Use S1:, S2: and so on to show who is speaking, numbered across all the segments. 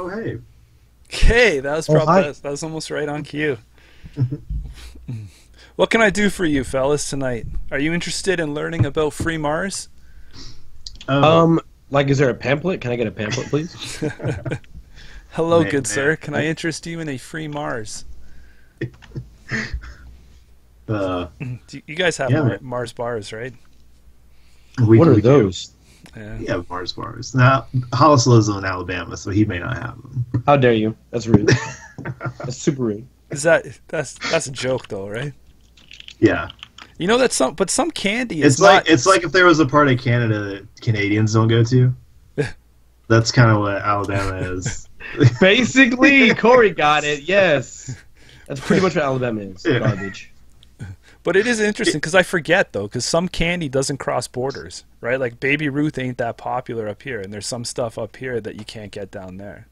S1: Oh, hey.
S2: Okay, that was probably
S3: hi.
S2: that was almost right on cue. What can I do for you, fellas, tonight? Are you interested in learning about free Mars?
S3: Like, is there a pamphlet? Can I get a pamphlet, please?
S2: Hello, good sir. Can I interest you in a free Mars? You guys have Mars bars, right?
S3: What are those?
S2: Yeah.
S1: We have Mars bars. Now, Hollis lives in Alabama, so he may not have them.
S3: How dare you? That's rude. That's super rude.
S2: That's a joke, though, right?
S1: Yeah.
S2: You know that's some candy
S1: It's like if there was a part of Canada that Canadians don't go to. That's kind of what Alabama is.
S3: Basically, Corey got it. Yes, that's pretty much what Alabama is.
S1: Yeah.
S3: Garbage.
S2: But it is interesting because I forget though, because some candy doesn't cross borders, right? Like Baby Ruth ain't that popular up here, and there's some stuff up here that you can't get down there.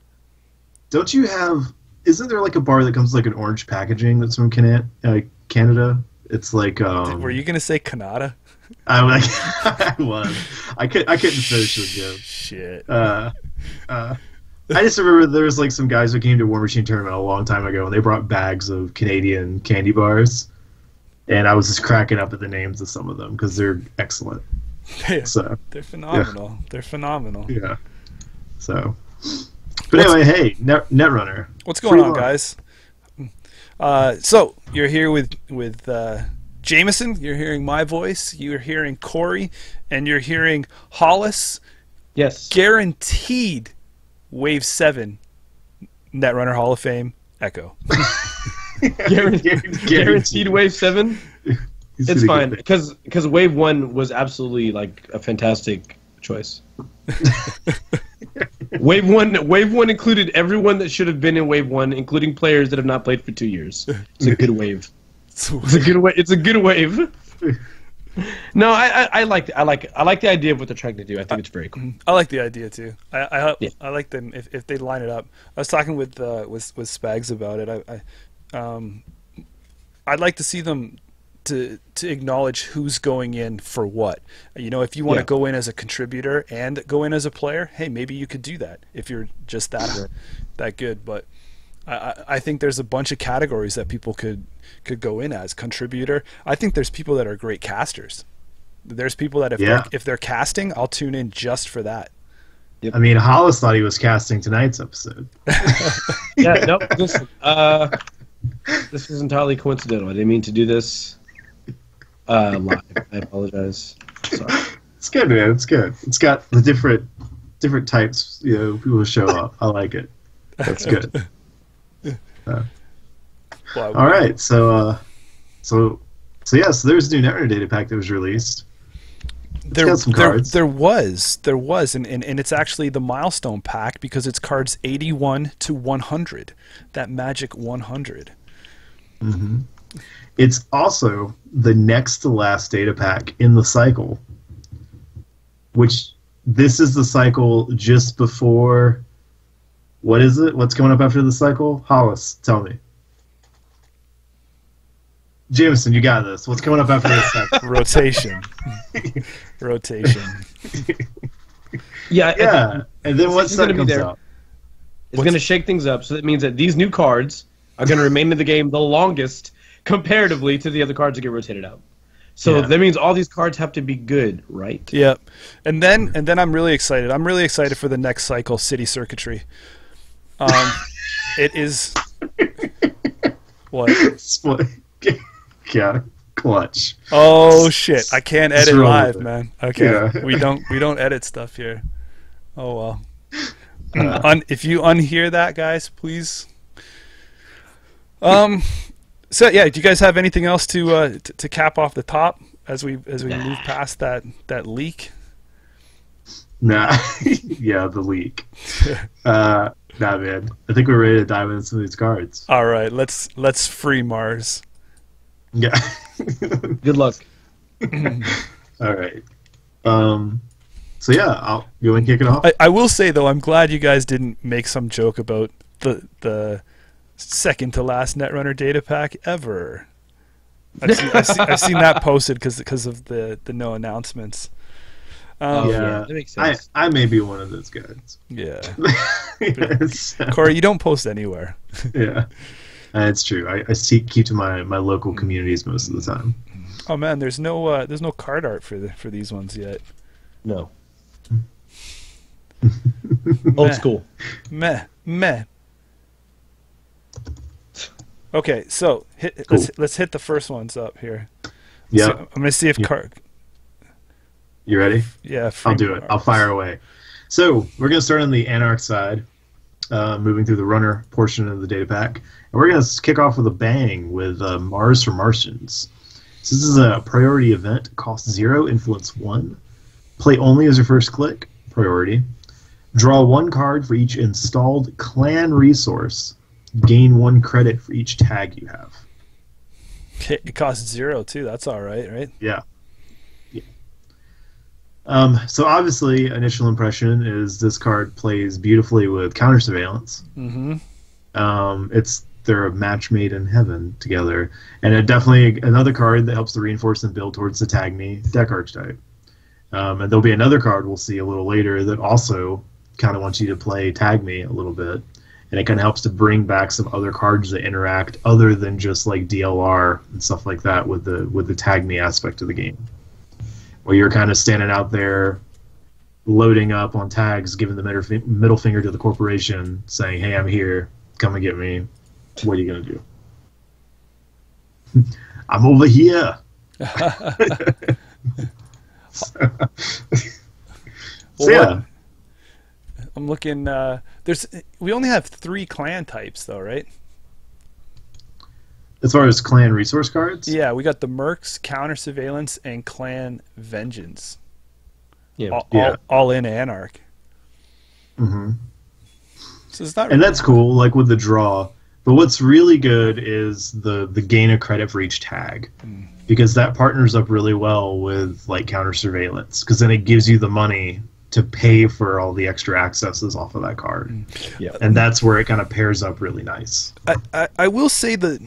S1: Don't you have? Isn't there like a bar that comes with like an orange packaging that's from Canada? It's like.
S2: Were you gonna say Canada?
S1: I was. I was. I couldn't finish the joke.
S2: Shit.
S1: I just remember there was like some guys who came to War Machine Tournament a long time ago, and they brought bags of Canadian candy bars, and I was just cracking up at the names of some of them because they're excellent. So
S2: they're phenomenal.
S1: Yeah.
S2: They're phenomenal.
S1: Yeah. So, but anyway, hey, Netrunner.
S2: What's going on, guys? So you're here with Jameson. You're hearing my voice. You're hearing Corey, and you're hearing Hollis.
S3: Yes.
S2: Guaranteed. Wave 7, Netrunner Hall of Fame, Echo.
S3: Guaranteed Wave 7? It's fine, because Wave 1 was absolutely like a fantastic choice. Wave 1 included everyone that should have been in Wave 1, including players that have not played for 2 years. It's a good wave. It's a good wave. No, I like the idea of what they're trying to do. I think it's very cool.
S2: I like the idea too. I like them if they line it up. I was talking with Spags about it. I'd like to see them to acknowledge who's going in for what. You know, if you want to go in as a contributor and go in as a player, hey, maybe you could do that if you're just that good. But I think there's a bunch of categories that people could go in as contributor. I think there's people that are great casters. There's people that if they're casting, I'll tune in just for that.
S3: Yep.
S1: I mean, Hollis thought he was casting tonight's episode.
S3: Yeah, no, this was entirely coincidental. I didn't mean to do this live. I apologize. Sorry.
S1: It's good, man. It's good. It's got the different types. You know, people who show up. I like it. That's good. All right, so there's a new Netrunner data pack that was released. It's got some cards.
S2: There was, and it's actually the milestone pack because it's cards 81 to 100, that magic 100.
S1: Mm-hmm. It's also the next to last data pack in the cycle, which this is the cycle just before. What is it? What's coming up after the cycle? Hollis, tell me. Jameson, you got this. What's coming up after this cycle?
S2: Rotation.
S1: Yeah. And then what set comes out?
S3: It's going to shake things up, so that means that these new cards are going to remain in the game the longest comparatively to the other cards that get rotated out. So that means all these cards have to be good, right?
S2: Yeah. And then I'm really excited. I'm really excited for the next cycle, City Circuitry. It is what?
S1: Yeah, clutch.
S2: Oh shit! I can't edit live, man. Okay,
S1: Yeah.
S2: we don't edit stuff here. Oh well. If you unhear that, guys, please. So yeah, do you guys have anything else to cap off the top as we move past that leak?
S1: Nah, yeah, the leak. Nah, man. I think we're ready to dive into some of these cards.
S2: All right, let's free Mars.
S1: Yeah.
S3: Good luck.
S1: All right. So yeah, you want to kick it off?
S2: I will say though, I'm glad you guys didn't make some joke about the second to last Netrunner data pack ever. I've seen that posted because of the no announcements.
S3: Yeah, that makes sense.
S1: I may be one of those guys.
S2: Yeah.
S1: Yes.
S2: Corey, you don't post anywhere.
S1: Yeah, it's true. I keep to my local communities most of the time.
S2: Oh man, there's no card art for these ones yet.
S3: No. Old school.
S2: Meh. Okay, so
S1: Cool.
S2: let's hit the first ones up here.
S1: Yeah,
S2: So I'm gonna see if card.
S1: you ready?
S2: Yeah,
S1: I'll do it. I'll fire away. So we're gonna start on the Anarch side, moving through the runner portion of the data pack, and we're gonna kick off with a bang with Mars for Martians. So this is a priority event. Cost 0, influence 1. Play only as your first click. Priority. Draw 1 card for each installed clan resource. Gain 1 credit for each tag you have.
S2: It costs 0 too. That's all right?
S1: Yeah. So obviously, initial impression is this card plays beautifully with counter surveillance.
S2: Mm-hmm.
S1: They're a match made in heaven together, and it definitely another card that helps to reinforce and build towards the tag me deck archetype. And there'll be another card we'll see a little later that also kind of wants you to play tag me a little bit, and it kind of helps to bring back some other cards that interact other than just like DLR and stuff like that with the tag me aspect of the game, where you're kind of standing out there loading up on tags, giving the middle finger to the corporation, saying, "Hey, I'm here. Come and get me. What are you gonna do?" I'm over here. Yeah.
S2: I'm looking. We only have 3 clan types though, right?
S1: As far as clan resource cards,
S2: Yeah, we got the Mercs, counter surveillance, and clan vengeance.
S3: Yeah.
S2: All in Anarch.
S1: Mm-hmm.
S2: So it's not.
S1: And that's cool, like with the draw. But what's really good is the gain of credit for each tag, because that partners up really well with like counter surveillance, because then it gives you the money to pay for all the extra accesses off of that card.
S3: Yeah.
S1: And that's where it kind of pairs up really nice.
S2: I will say the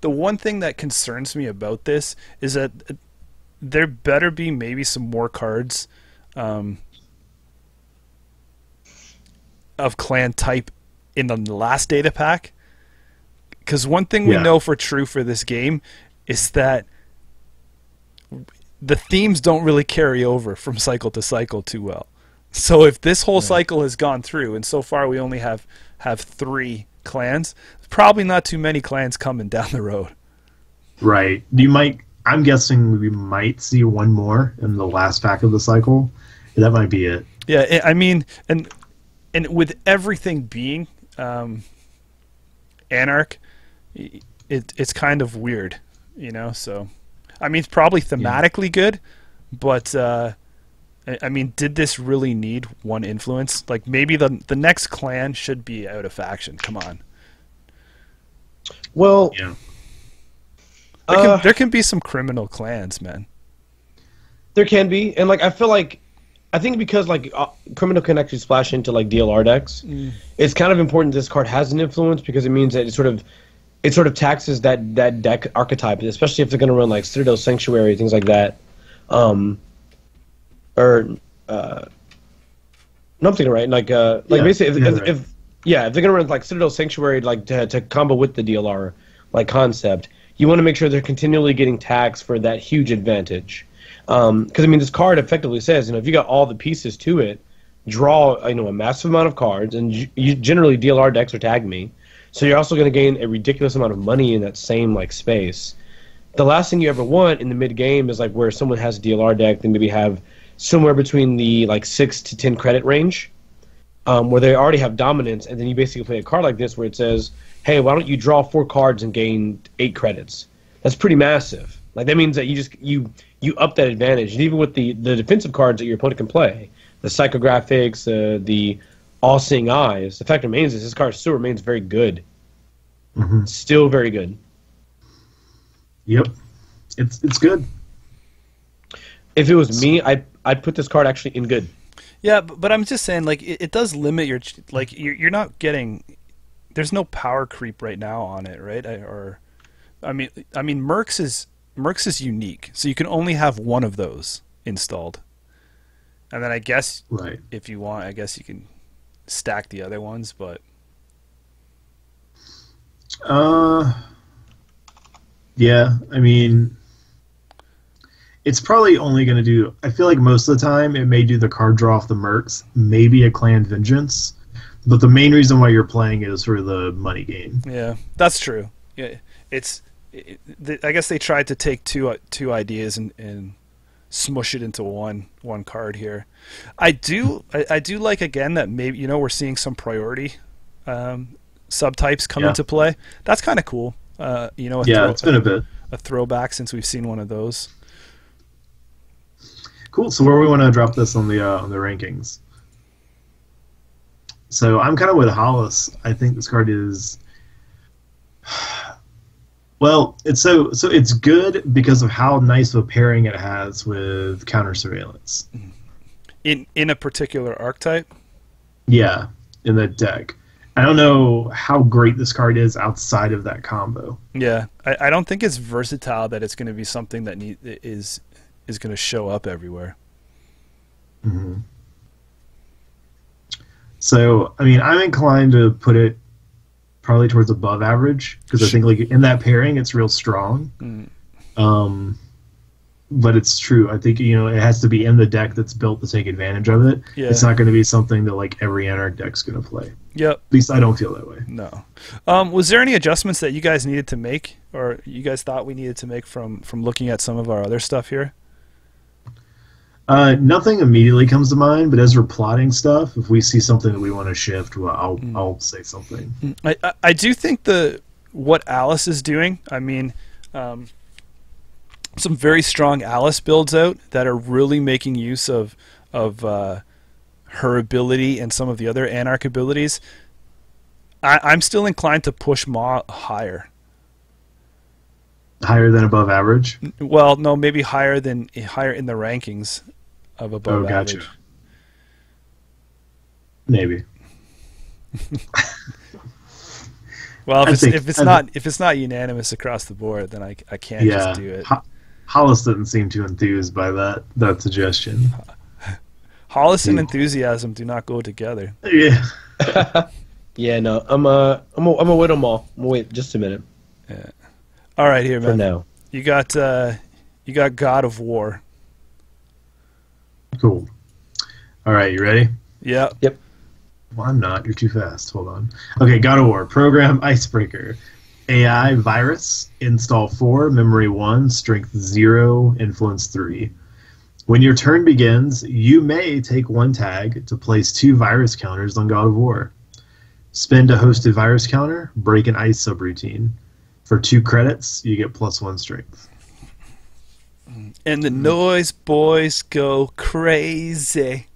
S2: one thing that concerns me about this is that there better be maybe some more cards of clan type in the last data pack. Because one thing we know for true for this game is that the themes don't really carry over from cycle to cycle too well. So if this whole cycle has gone through, and so far we only have 3 clans, probably not too many clans coming down the road.
S1: Right. I'm guessing we might see 1 more in the last pack of the cycle. That might be it.
S2: Yeah, I mean, and with everything being Anarch, it's kind of weird, you know. So, I mean, it's probably thematically good, but I mean, did this really need 1 influence? Like, maybe the next clan should be out of faction. Come on.
S3: Well,
S1: Yeah.
S2: There can be some criminal clans, man.
S3: there can be, and like I think because like criminal can actually splash into like DLR decks, it's kind of important this card has an influence, because it means that it sort of taxes that deck archetype, especially if they're going to run like Citadel Sanctuary, things like that. No, I'm thinking right. Like basically, if they're gonna run like Citadel Sanctuary, like to combo with the DLR like concept, you want to make sure they're continually getting taxed for that huge advantage. Because I mean, this card effectively says, if you got all the pieces to it, draw a massive amount of cards, and you generally DLR decks are tag me, so you're also going to gain a ridiculous amount of money in that same like space. The last thing you ever want in the mid game is like where someone has a DLR deck, they maybe have somewhere between the like 6 to 10 credit range, where they already have dominance, and then you basically play a card like this where it says, hey, why don't you draw 4 cards and gain 8 credits? That's pretty massive. Like, that means that you up that advantage. And even with the defensive cards that your opponent can play, the psychographics, the all-seeing eyes, the fact remains is this card still remains very good.
S1: Mm-hmm.
S3: Still very good.
S1: Yep. It's good.
S3: If it was me, I'd put this card actually in good.
S2: Yeah, but I'm just saying, like, it does limit your, like, you're not getting, there's no power creep right now on it, right? I mean, Mercs is unique, so you can only have 1 of those installed. And then I guess
S1: Right.
S2: if you want, I guess you can stack the other ones, but
S1: yeah, I mean, it's probably only going to do. I feel like most of the time it may do the card draw off the mercs, maybe a clan vengeance, but the main reason why you're playing is for the money gain.
S2: yeah, that's true. Yeah, I guess they tried to take two ideas and smush it into one card here. I do like, again, that maybe, you know, we're seeing some priority subtypes come into play. That's kind of cool. You know,
S1: it's been a bit.
S2: A throwback since we've seen one of those.
S1: Cool. So where we want to drop this on the rankings? So I'm kind of with Hollis. I think this card is, well, it's so it's good because of how nice of a pairing it has with counter surveillance.
S2: In a particular archetype?
S1: Yeah, in that deck. I don't know how great this card is outside of that combo.
S2: Yeah, I don't think it's versatile that it's going to be something that is going to show up everywhere.
S1: Mm-hmm. So, I mean, I'm inclined to put it probably towards above average because I think, like, in that pairing, it's real strong. But it's true. I think, you know, it has to be in the deck that's built to take advantage of it.
S2: Yeah.
S1: It's not going to be something that, like, every Anarch deck's going to play.
S2: Yep.
S1: At least I don't feel that way.
S2: No. Was there any adjustments that you guys needed to make, or you guys thought we needed to make from looking at some of our other stuff here?
S1: Nothing immediately comes to mind, but as we're plotting stuff, if we see something that we want to shift, well, I'll say something.
S2: I do think what Alice is doing, I mean, some very strong Alice builds out that are really making use of her ability and some of the other Anarch abilities. I'm still inclined to push Ma higher.
S1: Higher than above average?
S2: Well, no, maybe higher in the rankings of above
S1: gotcha.
S2: average.
S1: Maybe.
S2: Well, if it's not unanimous across the board, then I can't just do it.
S1: Hollis didn't seem too enthused by that suggestion.
S2: Hollis and enthusiasm do not go together.
S1: Yeah.
S3: Yeah, no, I'm a wait them all. I'm gonna wait just a minute.
S2: Yeah. All right, here, man.
S3: For now.
S2: You got God of War.
S1: Cool. All right, you ready?
S2: Yeah.
S3: Yep.
S1: Well, I'm not. You're too fast. Hold on. Okay, God of War. Program Icebreaker. AI virus. Install 4. Memory 1. Strength 0. Influence 3. When your turn begins, you may take one tag to place 2 virus counters on God of War. Spend a hosted virus counter. Break an ice subroutine. For 2 credits, you get +1 strength.
S2: And the noise boys go crazy.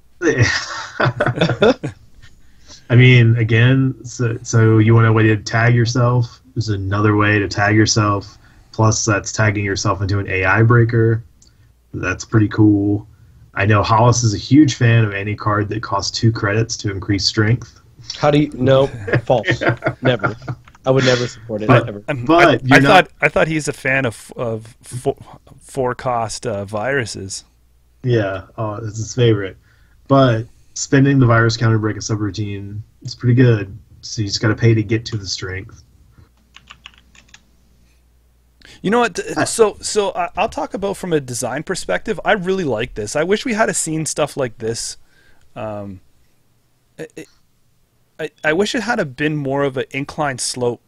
S1: I mean, again, so you want a way to tag yourself. There's another way to tag yourself. Plus, that's tagging yourself into an AI breaker. That's pretty cool. I know Hollis is a huge fan of any card that costs 2 credits to increase strength.
S3: How do you? No, false. Never. I would never support it. Ever.
S1: But
S2: I thought he's a fan of 4-cost viruses.
S1: Yeah, it's his favorite. But spending the virus counter to break a subroutine is pretty good. So you just got to pay to get to the strength.
S2: You know what? So I'll talk about from a design perspective. I really like this. I wish we had seen stuff like this. I wish it had been more of an inclined slope,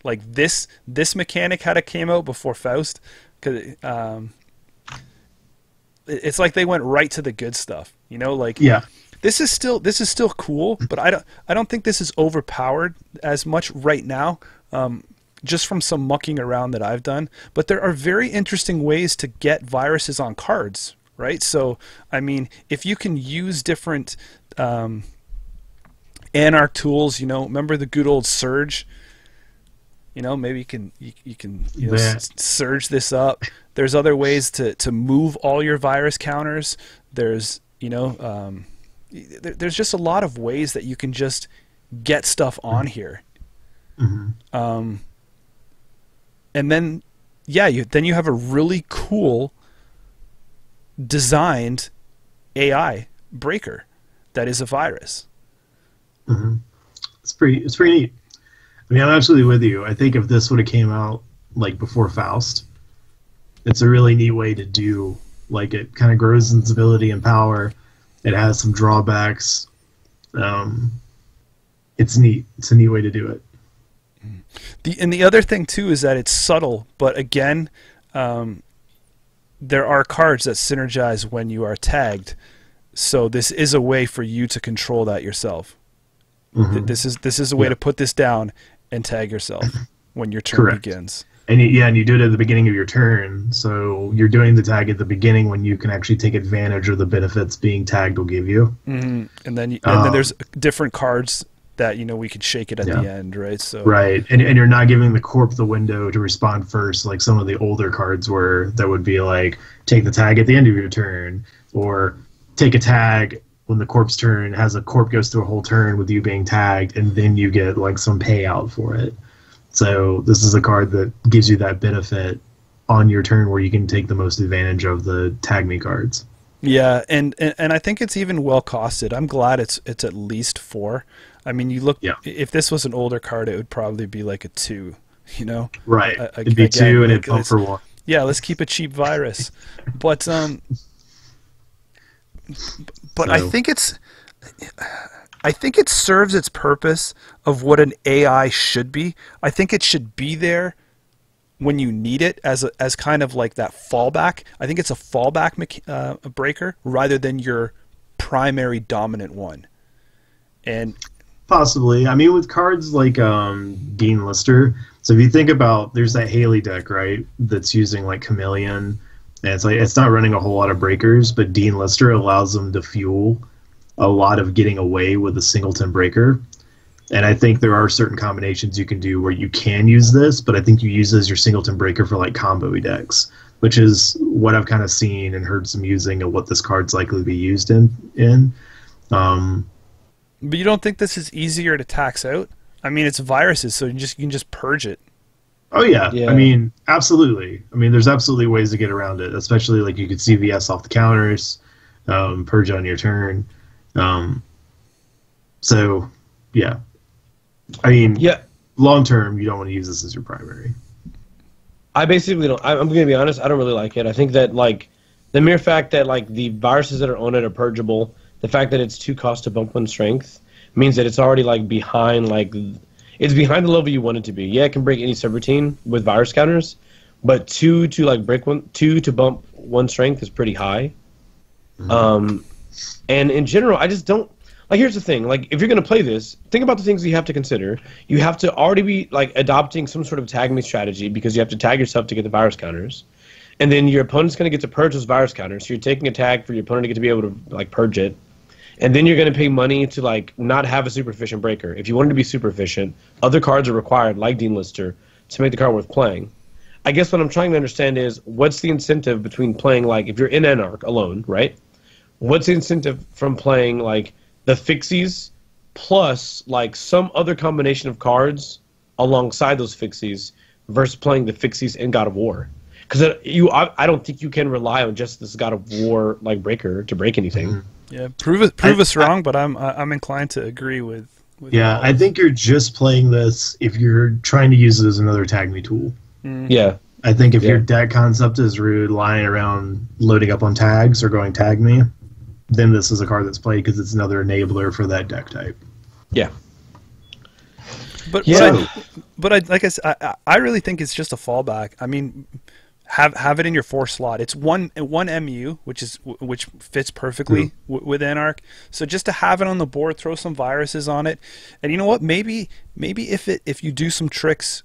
S2: like this mechanic had came out before Faust, because it's like they went right to the good stuff, you know. Like,
S1: yeah,
S2: this is still cool, but I don't think this is overpowered as much right now. Just from some mucking around that I've done, but there are very interesting ways to get viruses on cards, right? So, I mean, if you can use different Anarch tools, you know, remember the good old surge? You know, maybe you can surge this up. There's other ways to move all your virus counters. There's, you know, there's just a lot of ways that you can just get stuff on here. Mm-hmm. And then, yeah, you have a really cool designed AI breaker that is a virus.
S1: Mm-hmm. It's pretty neat. I mean, I'm absolutely with you. I think if this would have came out like before Faust, it's a really neat way to do. Like, it kind of grows in stability and power. It has some drawbacks. It's neat. It's a neat way to do it.
S2: And the other thing too is that it's subtle, but again, there are cards that synergize when you are tagged. So this is a way for you to control that yourself. Mm-hmm. This is a way to put this down and tag yourself when your turn begins.
S1: And you do it at the beginning of your turn. So you're doing the tag at the beginning when you can actually take advantage of the benefits being tagged will give you.
S2: Mm-hmm. And then there's different cards that we could shake it at the end, right? So
S1: right, and you're not giving the corp the window to respond first, like some of the older cards were. That would be like, take the tag at the end of your turn, or take a tag when the corp's turn, has a corp goes through a whole turn with you being tagged, and then you get like some payout for it. So this is a card that gives you that benefit on your turn where you can take the most advantage of the tag me cards.
S2: Yeah, and I think it's even well costed. I'm glad it's at least 4. I mean, you look. Yeah. If this was an older card, it would probably be like a 2.
S1: Right. It'd be 2, and it'd pump for 1.
S2: Yeah, let's keep a cheap virus, but so. I think it serves its purpose of what an AI should be. I think it should be there when you need it as kind of like that fallback. I think it's a fallback breaker rather than your primary dominant one. And
S1: possibly, I mean, with cards like Dean Lister. So if you think about, there's that Haley deck, right? That's using like Chameleon, and it's not running a whole lot of breakers, but Dean Lister allows them to fuel a lot of getting away with a singleton breaker. And I think there are certain combinations you can do where you can use this, but I think you use it as your singleton breaker for like combo decks, which is what I've kind of seen and heard some using of what this card's likely to be used in.
S2: But you don't think this is easier to tax out? I mean, it's viruses, so you can just purge it.
S1: Oh yeah. I mean, absolutely. I mean, there's absolutely ways to get around it, especially like you could CVS off the counters, purge on your turn. So yeah. I mean, long term, you don't want to use this as your primary.
S3: I basically don't. I'm going to be honest. I don't really like it. I think that like the mere fact that like the viruses that are on it are purgeable, the fact that it's 2 cost to bump 1 strength means that it's already like behind it's behind the level you want it to be. Yeah, it can break any subroutine with virus counters, but 2 to bump 1 strength is pretty high. Mm-hmm. And in general, I just don't. Like, here's the thing. Like, if you're going to play this, think about the things you have to consider. You have to already be, like, adopting some sort of tag me strategy because you have to tag yourself to get the virus counters. And then your opponent's going to get to purge those virus counters. So you're taking a tag for your opponent to get to be able to, like, purge it. And then you're going to pay money to, like, not have a super efficient breaker. If you want it to be super efficient, other cards are required, like Dean Lister, to make the card worth playing. I guess what I'm trying to understand is, what's the incentive between playing, like, if you're in Anarch alone, right? What's the incentive from playing, like, the fixies plus like some other combination of cards alongside those fixies versus playing the fixies in God of War? Because I don't think you can rely on just this God of War like breaker to break anything.
S2: Yeah, prove us wrong, but I'm inclined to agree with
S1: yeah, I think you're just playing this if you're trying to use it as another tag me tool.
S3: Yeah.
S1: I think if your deck concept is lying around loading up on tags or going tag me, then this is a card that's played because it's another enabler for that deck type.
S3: Yeah.
S2: But like I said, I really think it's just a fallback. I mean, have it in your 4 slot. It's one MU, which fits perfectly with Anarch. So just to have it on the board, throw some viruses on it, and you know what? Maybe if you do some tricks,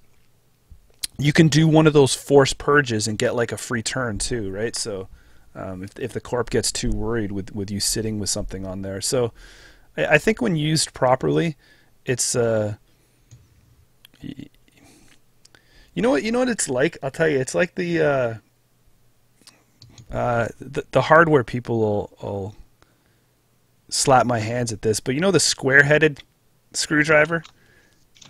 S2: you can do one of those forced purges and get like a free turn too, right? So. If the corp gets too worried with you sitting with something on there. So I think when used properly, it's you know what it's like? I'll tell you, it's like the hardware people will slap my hands at this, but you know the square-headed screwdriver?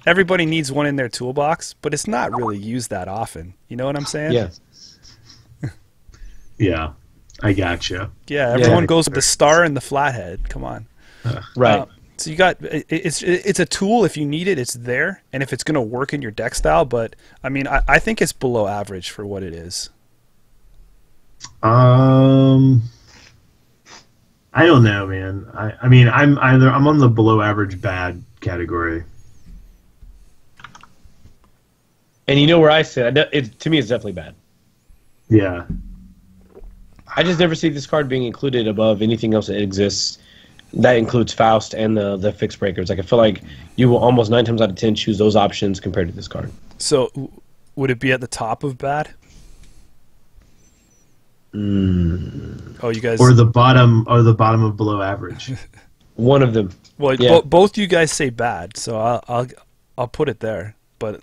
S2: Everybody needs one in their toolbox, but it's not really used that often. You know what I'm saying?
S3: Yeah.
S1: Yeah. I gotcha.
S2: Yeah, everyone goes with the star and the flathead. Come on.
S3: Right.
S2: So you got it's a tool. If you need it, it's there, and if it's going to work in your deck style. But I mean, I think it's below average for what it is.
S1: I don't know, man. I mean, I'm on the below average bad category.
S3: And you know where I sit. To me, it's definitely bad.
S1: Yeah.
S3: I just never see this card being included above anything else that exists. That includes Faust and the fixed breakers. Like, I feel like you will almost 9 times out of 10 choose those options compared to this card.
S2: So, would it be at the top of bad? Oh, you guys,
S1: or the bottom of below average.
S3: One of them.
S2: Well,
S3: yeah.
S2: Both you guys say bad, so I'll put it there. But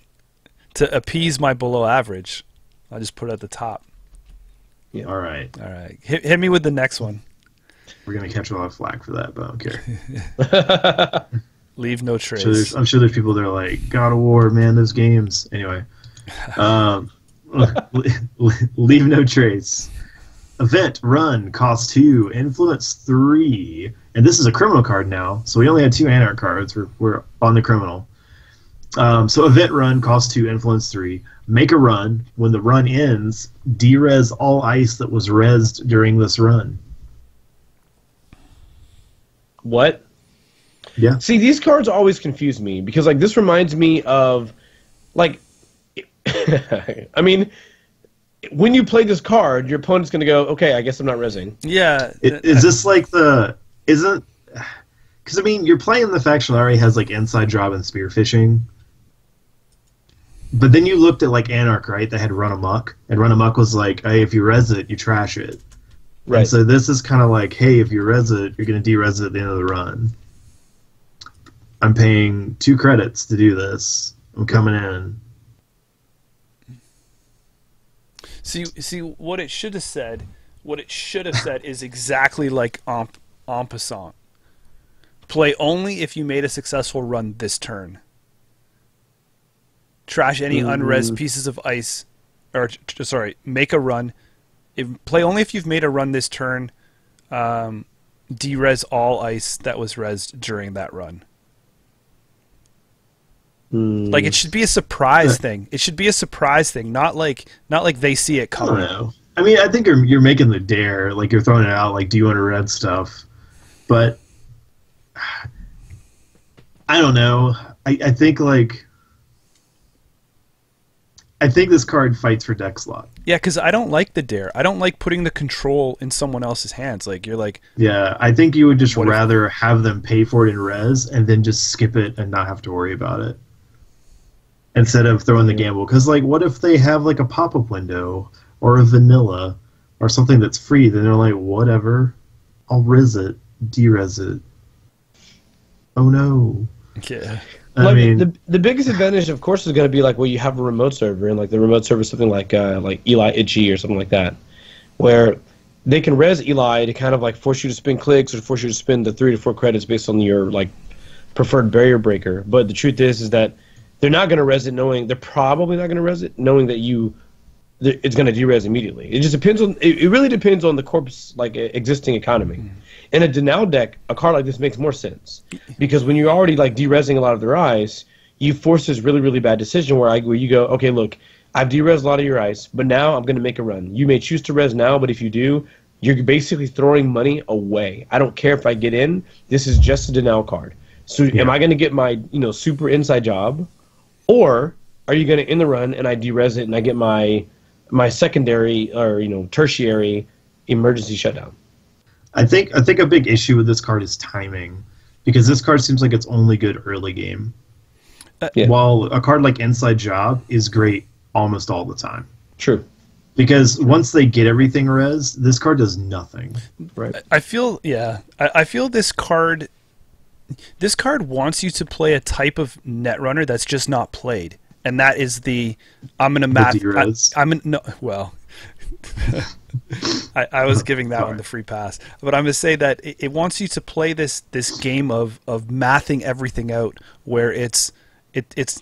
S2: to appease my below average, I'll just put it at the top.
S1: Yeah. All right.
S2: Hit me with the next one.
S1: We're gonna catch a lot of flack for that, but I don't care.
S2: Leave no trace.
S1: I'm sure there's people that are like, God of War, man, those games. Anyway, leave no trace. Event run cost 2, influence 3, and this is a criminal card now. So we only had 2 anarch cards. We're on the criminal. So event run costs 2, influence 3. Make a run. When the run ends, derez all ice that was rezzed during this run.
S3: What?
S1: Yeah.
S3: See, these cards always confuse me because, like, this reminds me of, like, I mean, when you play this card, your opponent's going to go, okay, I guess I'm not rezzing.
S2: Yeah.
S1: Is this like isn't, because, I mean, you're playing the faction that already has, like, inside job and spearfishing. But then you looked at, like, Anarch, right? That had Run Amok. And Run Amok was like, hey, if you res it, you trash it. Right. And so this is kind of like, hey, if you res it, you're going to de-res it at the end of the run. I'm paying 2 credits to do this. I'm coming in.
S2: See what it should have said. What it should have said is exactly like en passant. Play only if you made a successful run this turn. Trash any unres pieces of ice, or sorry, make a run. Play only if you've made a run this turn. Derez all ice that was rezzed during that run. Like, it should be a surprise thing. It should be a surprise thing, not like they see it coming.
S1: I don't know. I mean, I think you're making the dare, like you're throwing it out, like, do you want to red stuff? But I don't know. I think this card fights for deck slot.
S2: Yeah, because I don't like the dare. I don't like putting the control in someone else's hands. Like, you're like...
S1: Yeah, I think you would just rather have them pay for it in res and then just skip it and not have to worry about it. Instead of throwing the gamble. Because, like, what if they have, like, a pop-up window or a vanilla or something that's free? Then they're like, whatever. I'll res it. De-res it. Oh, no.
S2: Yeah.
S3: I mean, the biggest advantage, of course, is going to be like, well, you have a remote server, and like the remote server is something like Eli Itchy or something like that, where they can res Eli to kind of like force you to spend clicks or force you to spend the 3 to 4 credits based on your like preferred barrier breaker. But the truth is that they're not going to res it they're probably not going to res it knowing that it's going to derez immediately. It just depends on. It really depends on the corp's like existing economy. In a denial deck, a card like this makes more sense because when you're already like derezing a lot of their eyes, you force this really really bad decision where you go, okay, look, I've derezed a lot of your eyes, but now I'm going to make a run. You may choose to res now, but if you do, you're basically throwing money away. I don't care if I get in. This is just a denial card. So am I going to get my super inside job, or are you going to end the run and I derez it and I get my secondary or tertiary emergency shutdown?
S1: I think a big issue with this card is timing, because this card seems like it's only good early game. While a card like Inside Job is great almost all the time.
S3: True.
S1: Because once they get everything res, this card does nothing.
S3: Right.
S2: I feel this card wants you to play a type of Netrunner that's just not played. And that is I'm going to math. I was giving that one the free pass, but I'm going to say that it wants you to play this game of mathing everything out, where it's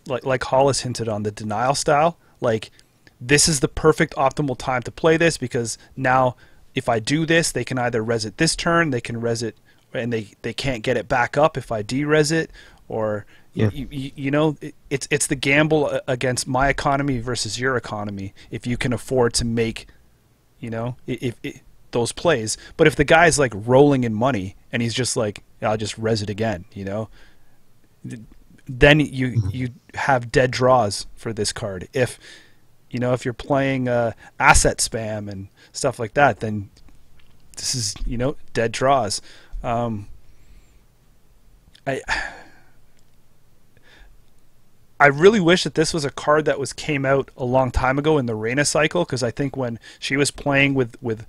S2: like Hollis hinted on, the denial style. Like, this is the perfect optimal time to play this because now if I do this, they can either res it this turn, they can res it, and they can't get it back up if I de-res it, or you know, it's the gamble against my economy versus your economy. If you can afford to make, you know, if those plays. But if the guy's like rolling in money and he's just like, I'll just res it again, you know, then you have dead draws for this card. If you know, if you're playing asset spam and stuff like that, then this is, you know, dead draws. I really wish that this was a card that came out a long time ago in the Reina cycle, because I think when she was playing with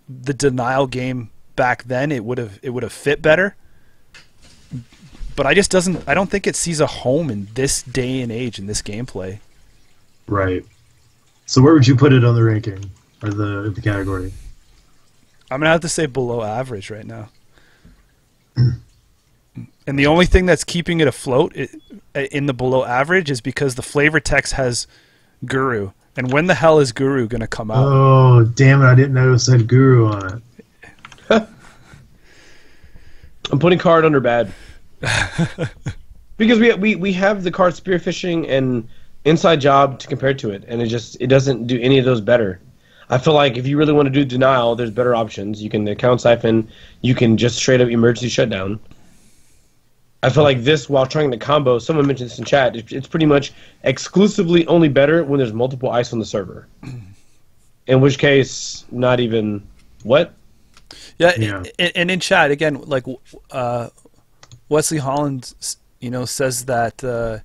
S2: the denial game back then, it would have fit better. But I don't think it sees a home in this day and age in this gameplay.
S1: Right. So where would you put it on the ranking or the category?
S2: I'm gonna have to say below average right now. And the only thing that's keeping it afloat in the below average is because the flavor text has Guru. And when the hell is Guru going to come out?
S1: Oh, damn it. I didn't know it said Guru on it.
S3: I'm putting card under bad. Because we have the card Spearfishing and Inside Job to compare to it, and it doesn't do any of those better. I feel like if you really want to do denial, there's better options. You can account siphon, you can just straight up emergency shutdown. I feel like this, while trying the combo, someone mentioned this in chat, it's pretty much exclusively only better when there's multiple ice on the server. In which case, not even... What?
S2: Yeah. And in chat, again, like Wesley Holland, you know, says that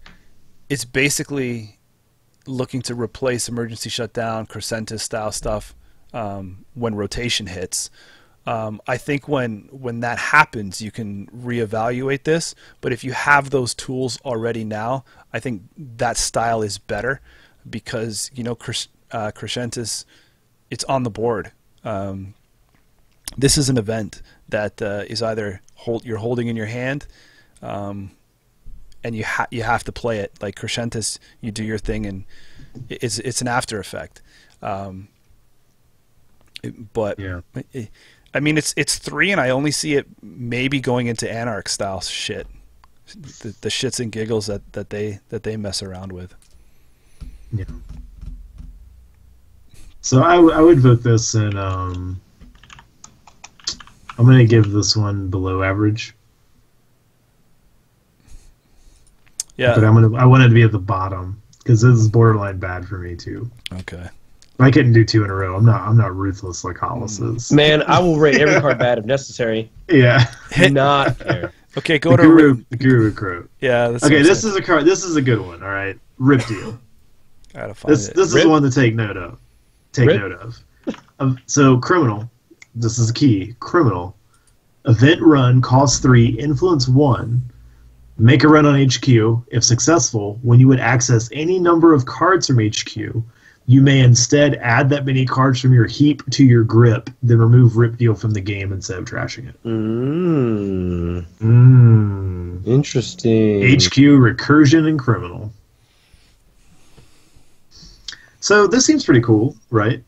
S2: it's basically looking to replace emergency shutdown, Crescentis style stuff when rotation hits. I think when that happens, you can reevaluate this. But if you have those tools already now, I think that style is better because, you know, Crescentis, it's on the board. This is an event that is either you're holding in your hand, and you have to play it. Like Crescentis, you do your thing, and it's an after effect. But
S1: yeah.
S2: I mean, it's 3, and I only see it maybe going into Anarch style shit, the shits and giggles that they mess around with.
S1: Yeah. So I would vote this in. I'm gonna give this one below average.
S2: Yeah.
S1: But I want it to be at the bottom because this is borderline bad for me too.
S2: Okay.
S1: I couldn't do 2 in a row. I'm not ruthless like Hollis is.
S3: Man, I will rate every card bad if necessary.
S1: Yeah.
S3: Not fair.
S2: Okay, go to
S1: the Guru Crow.
S2: Yeah. That's
S1: okay, this is a card. This is a good one. All right, Rip Deal.
S2: Gotta find it.
S1: This is one to take note of. So criminal. This is a key. Criminal. Event run costs 3. Influence 1. Make a run on HQ. If successful, when you would access any number of cards from HQ, you may instead add that many cards from your heap to your grip, then remove Rip Deal from the game instead of trashing it.
S3: Interesting.
S1: HQ, Recursion, and Criminal. So this seems pretty cool, right?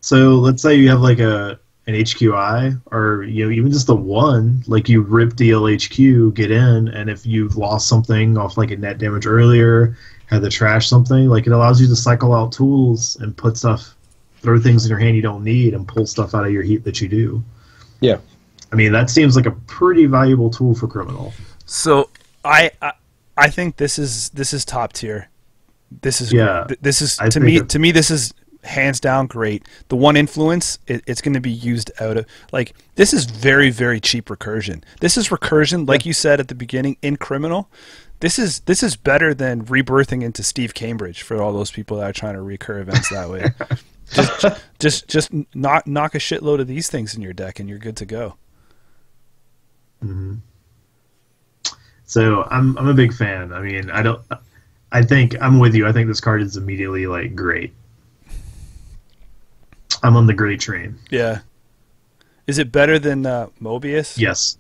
S1: So let's say you have like an HQI, or you know, even just a 1, like you Rip Deal HQ, get in, and if you've lost something off like a net damage earlier, had to trash something, like it allows you to cycle out tools and put stuff, throw things in your hand you don't need, and pull stuff out of your heap that you do.
S3: Yeah.
S1: I mean, that seems like a pretty valuable tool for criminal.
S2: So I think this is top tier. This is this is to me this is hands down great. The 1 influence, it's going to be used out of, like, this is very, very cheap recursion. This is recursion, like you said at the beginning, in criminal. This is better than rebirthing into Steve Cambridge for all those people that are trying to recur events that way. just knock a shitload of these things in your deck and you're good to go.
S1: Mm-hmm. So I'm a big fan. I mean, I think I'm with you. I think this card is immediately like great. I'm on the great train.
S2: Yeah. Is it better than Mobius?
S1: Yes.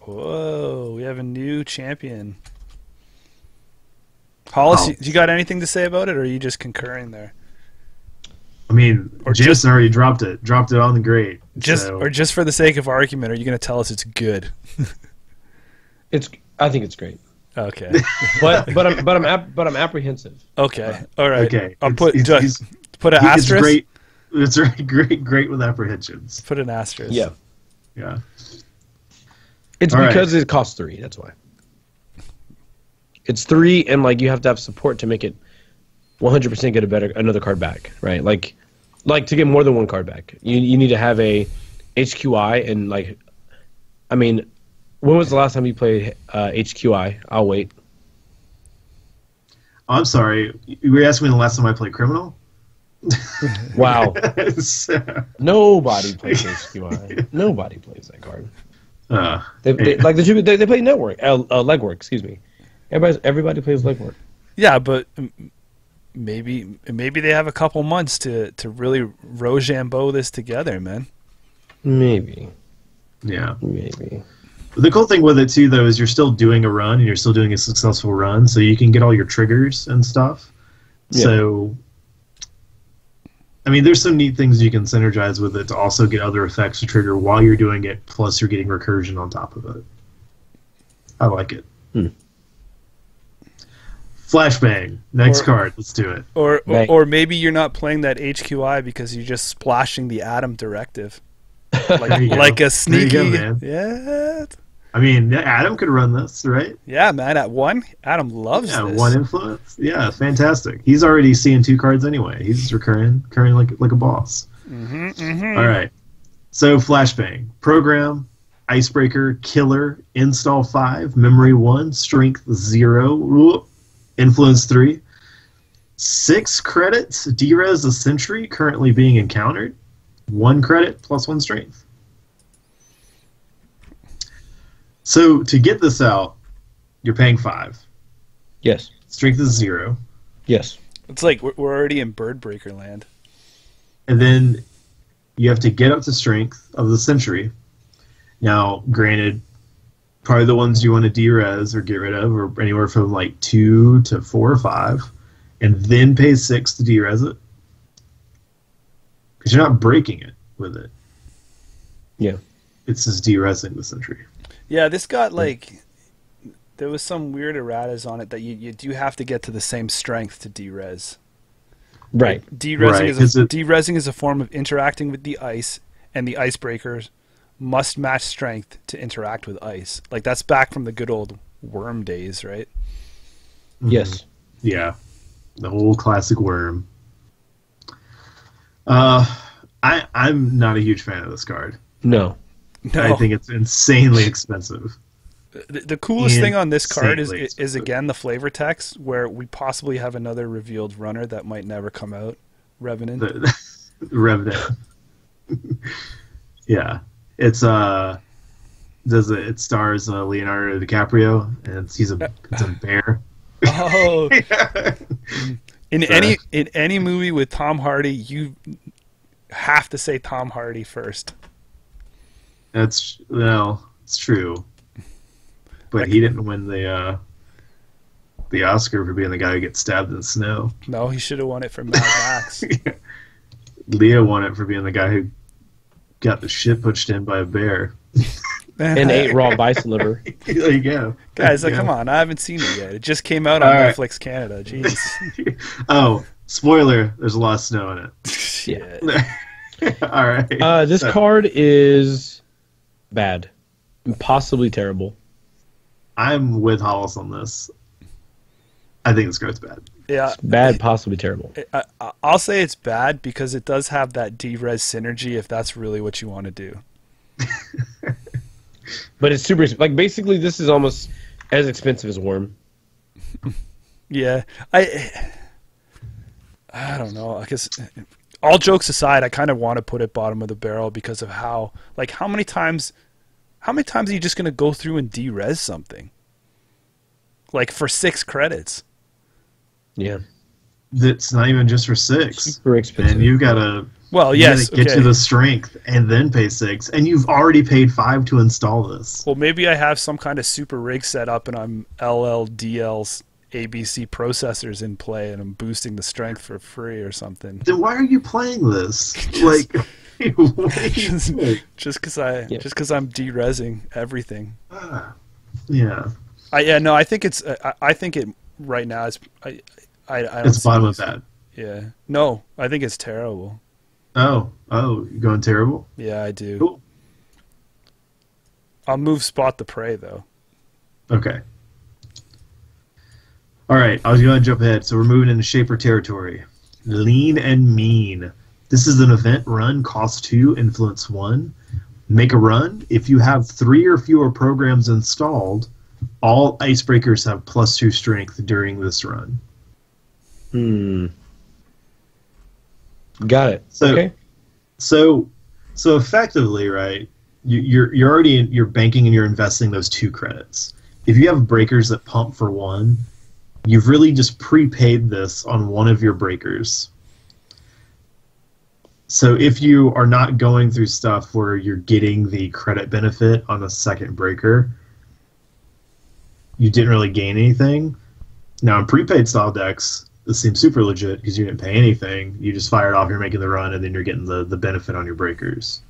S2: Whoa, we have a new champion. Hollis, you got anything to say about it, or are you just concurring there?
S1: I mean,
S2: Or
S1: Jason already dropped it on the grade.
S2: Or just for the sake of argument, are you going to tell us it's good?
S3: I think it's great.
S2: Okay.
S3: but I'm apprehensive.
S2: Okay. All right.
S1: Okay.
S2: I'll put an asterisk.
S1: It's great. It's great with apprehensions.
S2: Put an asterisk.
S3: Yeah.
S1: Yeah.
S3: It's
S1: All
S3: because
S1: right.
S3: it costs 3. That's why. It's 3, and like you have to have support to make it 100% get another card back, right? Like to get more than one card back, you need to have a HQI, and like, I mean, when was the last time you played HQI? I'll wait.
S1: I'm sorry. You were asking me the last time I played Criminal?
S3: Wow.
S1: So,
S3: Nobody plays HQI. Nobody plays that card. They play Network, Legwork. Excuse me. Everybody plays Legwork.
S2: Yeah, but maybe they have a couple months to really Rochambeau this together, man.
S3: Maybe.
S1: yeah.
S3: Maybe.
S1: The cool thing with it too, though, is you're still doing a run and you're still doing a successful run, so you can get all your triggers and stuff.
S3: Yeah.
S1: So, I mean, there's some neat things you can synergize with it to also get other effects to trigger while you're doing it. Plus, you're getting recursion on top of it. I like it. Flashbang. Next card. Let's do it.
S2: Or maybe you're not playing that HQI because you're just splashing the Atom Directive, like a sneaky.
S1: There you go, man.
S2: Yeah.
S1: I mean, Adam could run this, right?
S2: Yeah, man. At 1, Adam loves this.
S1: 1 influence. Yeah, fantastic. He's already seeing 2 cards anyway. He's recurring like a boss. All right. So Flashbang, program, icebreaker, killer, install 5, memory 1, strength 0, influence 3, 6 credits, derez a sentry currently being encountered, 1 credit plus 1 strength. So to get this out, you're paying 5.
S3: Yes.
S1: Strength is 0.
S3: Yes.
S2: It's like we're already in Birdbreaker land.
S1: And then you have to get up to strength of the sentry. Now, granted, probably the ones you want to derez or get rid of are anywhere from like 2 to 4 or 5, and then pay 6 to derez it. Because you're not breaking it with it.
S3: Yeah.
S1: It's just derezing the sentry.
S2: Yeah, this got like there was some weird erratas on it that you do have to get to the same strength to derez.
S3: Right.
S2: Derezing is a form of interacting with the ice, and the icebreakers must match strength to interact with ice. Like that's back from the good old worm days, right?
S3: Yes.
S1: Yeah. The whole classic worm. I'm not a huge fan of this card.
S3: No.
S1: I think it's insanely expensive.
S2: The coolest thing on this card
S1: Insanely
S2: is
S1: expensive.
S2: again the flavor text, where we possibly have another revealed runner that might never come out. Revenant.
S1: The Revenant. Yeah. It's it stars Leonardo DiCaprio, and it's a bear.
S2: Oh. In any movie with Tom Hardy, you have to say Tom Hardy first.
S1: It's true. But he didn't win the Oscar for being the guy who gets stabbed in the snow.
S2: No, he should have won it for Mad Max.
S1: Leo won it for being the guy who got the shit pushed in by a bear.
S3: And ate raw bison liver.
S1: There you go.
S2: Guys, come on. I haven't seen it yet. It just came out on Netflix Canada. Jeez.
S1: Oh, spoiler. There's a lot of snow in it.
S2: Shit.
S1: All right.
S3: This card is bad. Possibly terrible.
S1: I'm with Hollis on this. I think this card's bad.
S2: Yeah.
S3: It's bad, possibly terrible.
S2: I'll say it's bad because it does have that derez synergy if that's really what you want to do.
S3: But it's super like basically this is almost as expensive as Worm.
S2: Yeah. I don't know. I guess all jokes aside, I kind of want to put it bottom of the barrel because of how many times are you just going to go through and derez something? Like for 6 credits.
S3: Yeah.
S1: It's not even just for 6.
S3: Super expensive.
S1: And you gotta get to the strength and then pay 6. And you've already paid 5 to install this.
S2: Well, maybe I have some kind of super rig set up and I'm LLDLs ABC processors in play and I'm boosting the strength for free or something.
S1: Then why are you playing this? Like,
S2: just because I'm de-resing everything.
S1: Yeah.
S2: I think it's. I think it right now is. I don't
S1: It's fine with that.
S2: Yeah. No, I think it's terrible.
S1: Oh, you're going terrible?
S2: Yeah, I do.
S1: Cool.
S2: I'll move Spot the Prey though.
S1: Okay. All right, I was going to jump ahead. So we're moving into Shaper territory. Lean and Mean. This is an event run, cost 2, influence 1. Make a run. If you have 3 or fewer programs installed, all icebreakers have +2 strength during this run.
S3: Got it.
S1: So,
S3: okay.
S1: So effectively, right? You're banking and you're investing those 2 credits. If you have breakers that pump for 1, you've really just prepaid this on one of your breakers. So if you are not going through stuff where you're getting the credit benefit on a second breaker, you didn't really gain anything. Now in prepaid style decks, this seems super legit because you didn't pay anything. You just fire it off, you're making the run, and then you're getting the benefit on your breakers.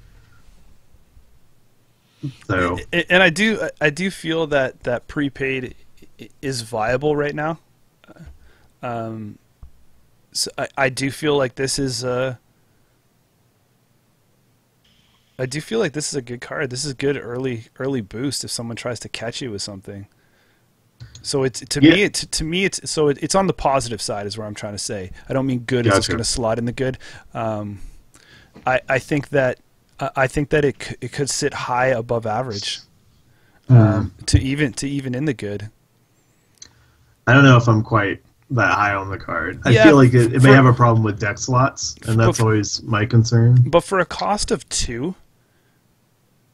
S1: So,
S2: and I do feel that prepaid is viable right now. So I do feel like this is I do feel like this is a good card. This is a good early boost if someone tries to catch you with something. So it's to me it's on the positive side is what I'm trying to say. I don't mean good is just going to slot in the good. I think that it could sit high above average to even in the good.
S1: I don't know if I'm quite that high on the card. I feel like it may have a problem with deck slots, and that's always my concern.
S2: But for a cost of 2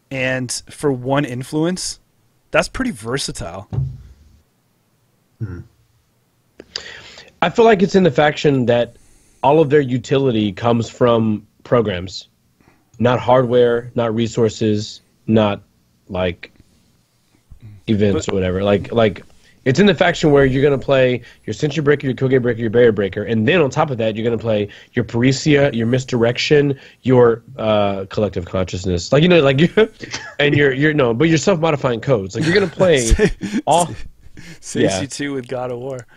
S2: and for 1 influence, that's pretty versatile.
S3: I feel like it's in the faction that all of their utility comes from programs, not hardware, not resources, not like events or whatever. Like it's in the faction where you're going to play your Sentry Breaker, your Koge Breaker, your Barrier Breaker, and then on top of that, you're going to play your Paresia, your Misdirection, your Collective Consciousness. Like, and but your self-modifying codes. Like, you're going to play all...
S2: CC2 with God of War.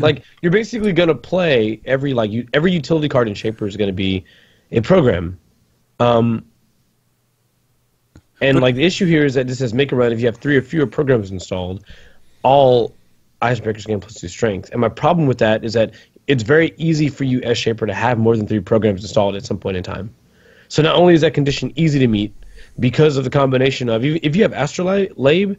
S3: Like, you're basically going to play every utility card in Shaper is going to be a program. The issue here is that this says make a run if you have 3 or fewer programs installed, all icebreakers gain +2 strength. And my problem with that is that it's very easy for you as Shaper to have more than 3 programs installed at some point in time. So not only is that condition easy to meet because of the combination of if you have Astrolabe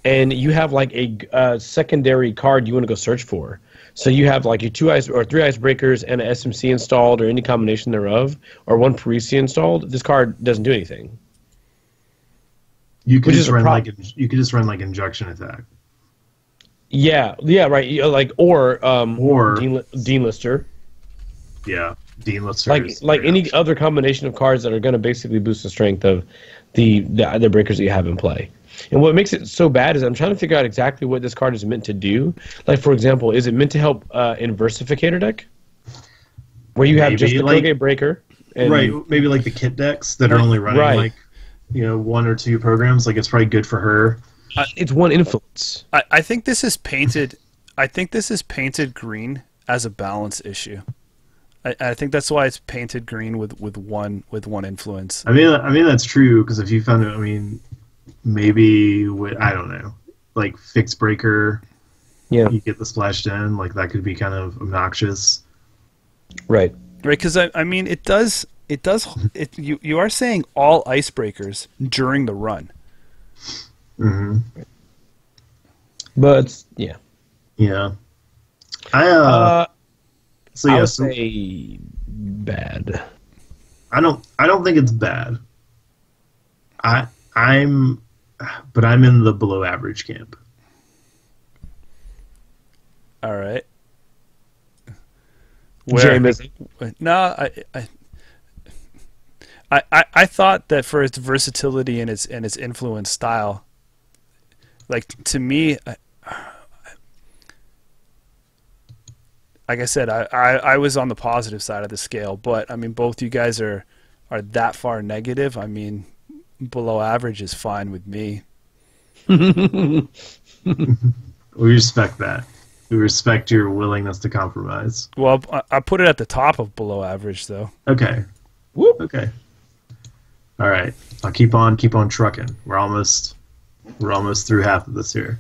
S3: and you have like a secondary card you want to go search for. So you have like your 2 ice or 3 icebreakers and an SMC installed or any combination thereof, or 1 Paresia installed, this card doesn't do anything.
S1: You could just run like injection attack.
S3: Yeah, right. Or Dean Lister.
S1: Yeah, Dean Lister.
S3: Like any other combination of cards that are going to basically boost the strength of the breakers that you have in play. And what makes it so bad is I'm trying to figure out exactly what this card is meant to do. Like, for example, is it meant to help in Versificator deck, where you have just the Koge Breaker?
S1: Right, maybe like the kit decks that are only running 1 or 2 programs. Like, it's probably good for her.
S3: It's 1 influence.
S2: I think this is painted. I think this is painted green as a balance issue. I think that's why it's painted green with one influence.
S1: I mean that's true, because if you found it, maybe I don't know, like Fixed Breaker. Yeah, you get the splashed in, like that could be kind of obnoxious.
S3: Right.
S2: Because it does. You are saying all icebreakers during the run.
S1: Mm-hmm.
S3: But yeah.
S1: I
S3: would say bad.
S1: I don't think it's bad. I'm in the below average camp.
S2: All right. No, I thought that for its versatility and its influence style, like, to me, like I said, I was on the positive side of the scale, but I mean, both you guys are that far negative. I mean, below average is fine with me.
S1: We respect that. We respect your willingness to compromise.
S2: Well, I put it at the top of below average, though.
S1: Okay.
S3: Whoop.
S1: Okay. All right. I'll keep on trucking. We're almost through half of this here.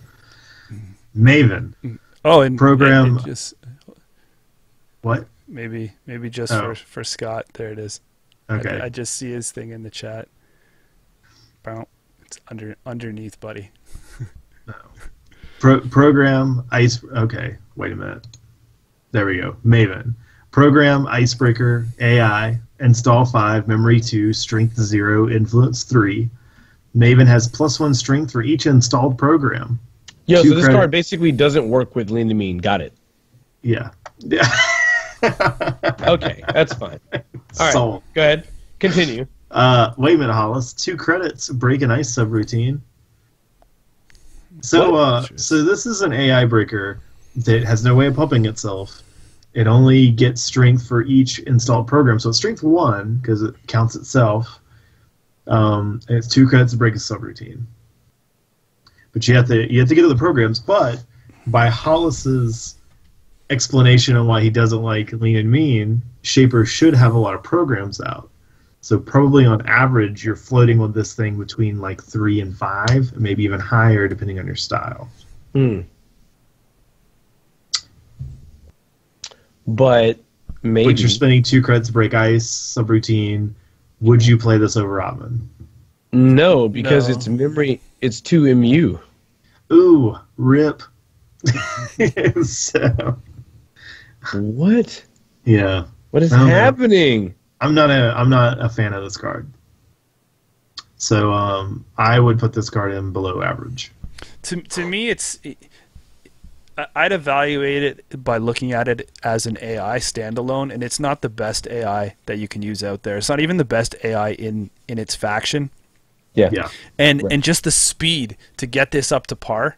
S1: Maven.
S2: Oh, and
S1: program.
S2: and just
S1: What?
S2: maybe just for Scott. There it is.
S1: Okay.
S2: I just see his thing in the chat. Bow. It's underneath, buddy.
S1: No. Program ice. Okay, wait a minute. There we go. Maven. Program icebreaker AI. Install 5. Memory 2. Strength 0. Influence 3. Maven has +1 strength for each installed program.
S3: Yo, so this card basically doesn't work with lean to mean. Got it.
S1: Yeah.
S3: Okay, that's fine. All right,
S1: Sold.
S3: go ahead. Continue.
S1: Wait a minute, Hollis. 2 credits. Break an ice subroutine. So this is an AI breaker that has no way of pumping itself. It only gets strength for each installed program. So it's strength 1 because it counts itself. And it's 2 credits to break a subroutine. But you have to get to the programs. But by Hollis's explanation on why he doesn't like lean and mean, Shaper should have a lot of programs out. So probably on average, you're floating with this thing between like 3 and 5, maybe even higher depending on your style.
S3: But maybe.
S1: But you're spending 2 credits to break ice, subroutine. Would you play this over Ottoman?
S3: No, because it's memory. It's 2 MU.
S1: Ooh, rip. So,
S3: what?
S1: Yeah.
S3: What is happening?
S1: I'm not a fan of this card. So I would put this card in below average.
S2: To me, I'd evaluate it by looking at it as an AI standalone, and it's not the best AI that you can use out there. It's not even the best AI in its faction.
S1: Yeah.
S2: And just the speed to get this up to par,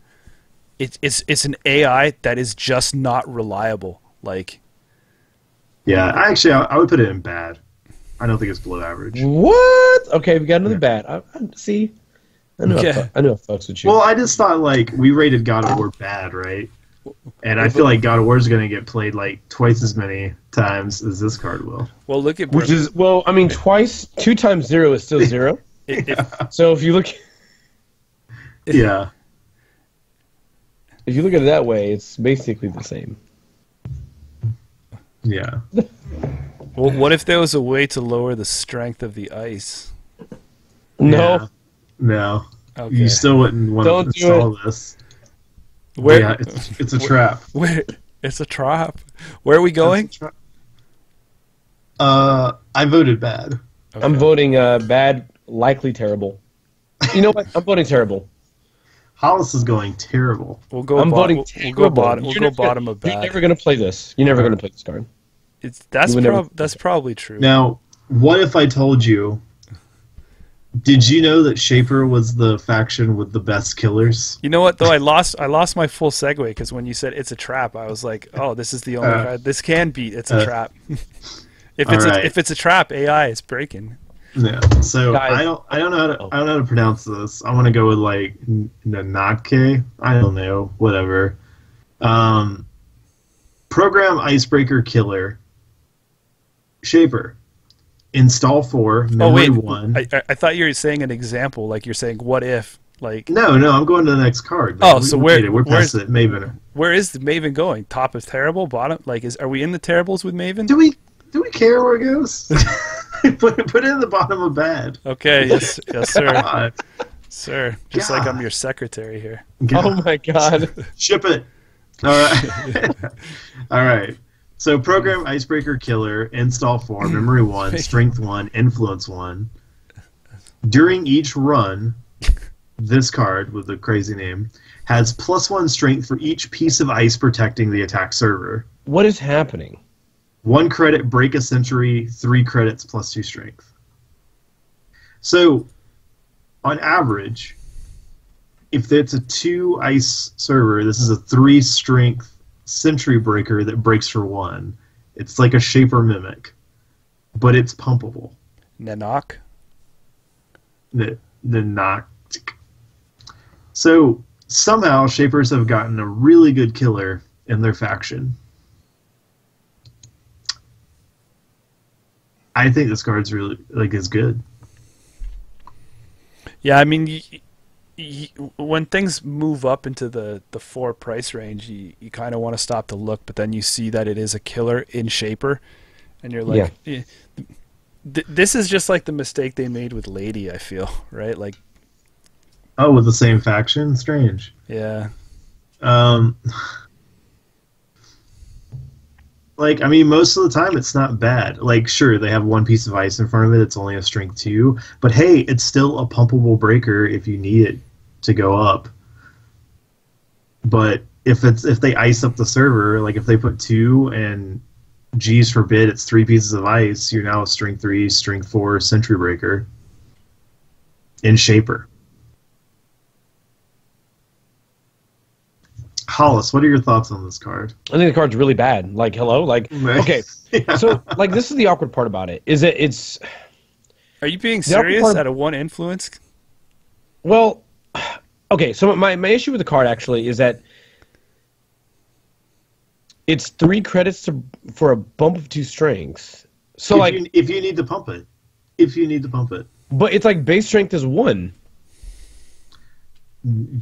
S2: it's an AI that is just not reliable. Like,
S1: yeah, I would put it in bad. I don't think it's below average.
S3: What? Okay, we got another bad. I see. I know I fucks with you.
S1: Well, I just thought like we rated God of War bad, right? And I feel like God of War is going to get played like twice as many times as this card will.
S2: Well, look at
S3: which is I mean, 2 times 0 is still 0. So if you look,
S1: yeah,
S3: if you look at it that way, it's basically the same.
S1: Yeah.
S2: Well, what if there was a way to lower the strength of the ice?
S3: No.
S1: Yeah. No.
S2: Okay.
S1: You still wouldn't want to install this.
S2: Where?
S1: Yeah, it's a trap.
S2: It's a trap. Where are we going?
S1: I voted bad.
S3: Okay. I'm voting bad, likely terrible. You know what? I'm voting terrible.
S1: Hollis is going terrible.
S3: I'm voting terrible.
S2: We'll go bottom of bad.
S3: You're never going to play this. You're never going to play this card.
S2: That's probably true.
S1: Now, what if I told you? Did you know that Shaper was the faction with the best killers?
S2: You know what though? I lost my full segue because when you said it's a trap, I was like, oh, this is the only card. This can beat it's a trap. If it's a trap, AI is breaking.
S1: Yeah. So guys, I don't know how to pronounce this. I want to go with like Nanake. I don't know. Whatever. Program Icebreaker Killer. Shaper. Install 4. Memory 1.
S2: I thought you were saying an example, like you're saying what if, like.
S1: No, I'm going to the next card.
S2: Oh, so
S1: we're past it. Maven.
S2: Where is the Maven going? Top of terrible, bottom. Like, are we in the terribles with Maven?
S1: Do we care where it goes? put it in the bottom of bad.
S2: Okay, yes, sir. Sir, just like I'm your secretary here.
S1: God.
S3: Oh my God.
S1: Ship it. All right. All right. So program Icebreaker Killer, install 4, memory 1, strength 1, influence 1. During each run, this card with the crazy name has +1 strength for each piece of ice protecting the attack server.
S3: What is happening?
S1: 1 credit, break a sentry, 3 credits, +2 strength. So, on average, if it's a 2 ice server, this is a 3 strength Sentry Breaker that breaks for 1. It's like a Shaper Mimic, but it's pumpable.
S2: Nanok?
S1: The knock. So somehow Shapers have gotten a really good killer in their faction. I think this card's really is good.
S2: Yeah, I mean, when things move up into the 4 price range, you kind of want to stop to look, but then you see that it is a killer in Shaper, and you're like, this is just like the mistake they made with Lady, I feel, right? Like,
S1: oh, with the same faction? Strange.
S2: Yeah.
S1: Like, I mean, most of the time it's not bad. Like, sure, they have 1 piece of ice in front of it. It's only a strength 2. But hey, it's still a pumpable breaker if you need it to go up. But if they ice up the server, like if they put 2 and G's forbid it's 3 pieces of ice, you're now a strength 3, strength 4 sentry breaker in Shaper. Hollis, what are your thoughts on this card?
S3: I think the card's really bad. Like, hello? Like, okay.
S1: Yeah.
S3: So, like, this is the awkward part about it, is that it's...
S2: Are you being serious at a 1 influence?
S3: Well, okay, so my issue with the card, actually, is that it's 3 credits for a bump of 2 strengths. So,
S1: if you need to pump it. If you need to pump it.
S3: But it's like base strength is 1.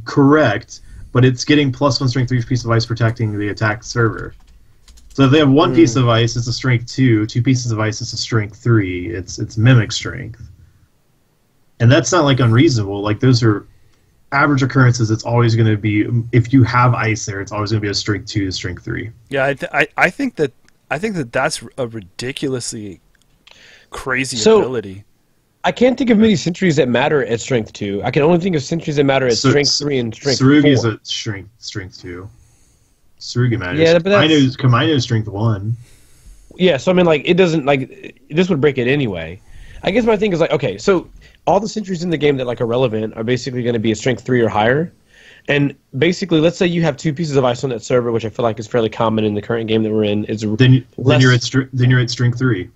S1: Correct. But it's getting +1 strength 3 piece of ice protecting the attacked server. So if they have 1 piece of ice, it's a strength 2. 2 pieces of ice, it's a strength 3. It's mimic strength. And that's not like unreasonable. Like those are average occurrences. It's always going to be, if you have ice there, it's always going to be a strength 2 to strength 3.
S2: Yeah, I think that's a ridiculously crazy ability.
S3: I can't think of many sentries that matter at strength 2. I can only think of sentries that matter at strength 3 and strength 4.
S1: Tsurugi's at strength 2. Tsurugi matters.
S3: Yeah, but
S1: Kamino's strength 1.
S3: Yeah, so I mean, like, it doesn't, like, this would break it anyway. I guess my thing is, like, okay, so all the sentries in the game that, like, are relevant are basically going to be a strength 3 or higher. And basically, let's say you have 2 pieces of ice on that server, which I feel like is fairly common in the current game that we're in.
S1: Then you're at strength 3.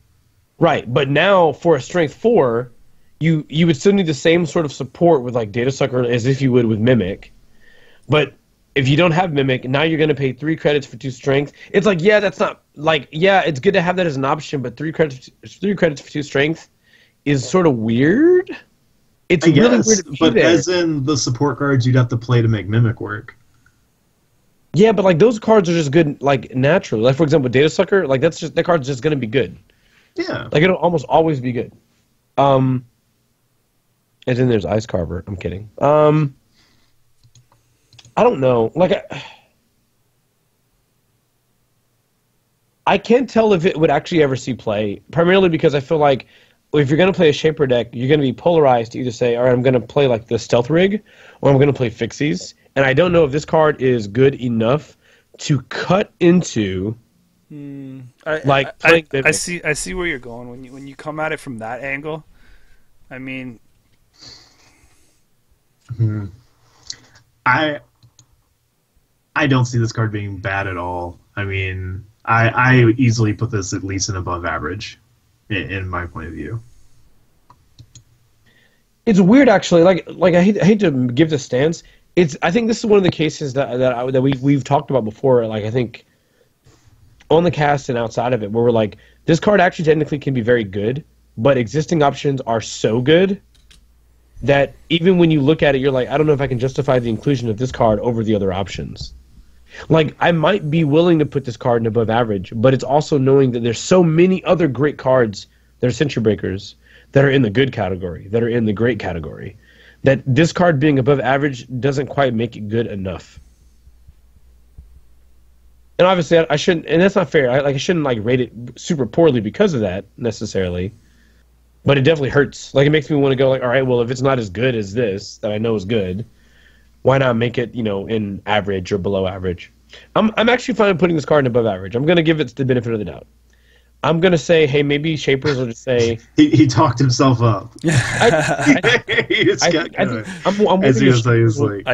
S3: Right, but now for a strength 4... You would still need the same sort of support with like Data Sucker as if you would with Mimic, but if you don't have Mimic, now you're going to pay 3 credits for 2 strength. It's like, yeah, that's not like, yeah, it's good to have that as an option, but 3 credits for 2 strength is sort of weird. It's really weird to be
S1: but
S3: there.
S1: As in the support cards you'd have to play to make Mimic work.
S3: Yeah, but like those cards are just good, like naturally. Like for example, Data Sucker, like that card's just going to be good.
S1: Yeah,
S3: like it'll almost always be good. And then there's Ice Carver. I'm kidding. I don't know. Like, I can't tell if it would actually ever see play, primarily because I feel like if you're going to play a Shaper deck, you're going to be polarized to either say, all right, I'm going to play like the Stealth Rig, or I'm going to play Fixies. And I don't know if this card is good enough to cut into...
S2: I see where you're going when you come at it from that angle. I mean...
S1: I don't see this card being bad at all. I mean, I easily put this at least in above average, in my point of view.
S3: It's weird, actually. Like I hate to give the stance. I think this is one of the cases that we've talked about before. Like I think on the cast and outside of it, where we're like, this card actually technically can be very good, but existing options are so good that even when you look at it, you're like, I don't know if I can justify the inclusion of this card over the other options. Like, I might be willing to put this card in above average, but it's also knowing that there's so many other great cards that are Sentry Breakers that are in the good category, that are in the great category, that this card being above average doesn't quite make it good enough. And obviously, I shouldn't, and that's not fair. I shouldn't like rate it super poorly because of that necessarily. But it definitely hurts. Like, it makes me want to go like, all right, well, if it's not as good as this that I know is good, why not make it, in average or below average? I'm actually fine with putting this card in above average. I'm going to give it the benefit of the doubt. I'm going to say, hey, maybe Shapers will just say...
S1: he talked himself up.
S2: I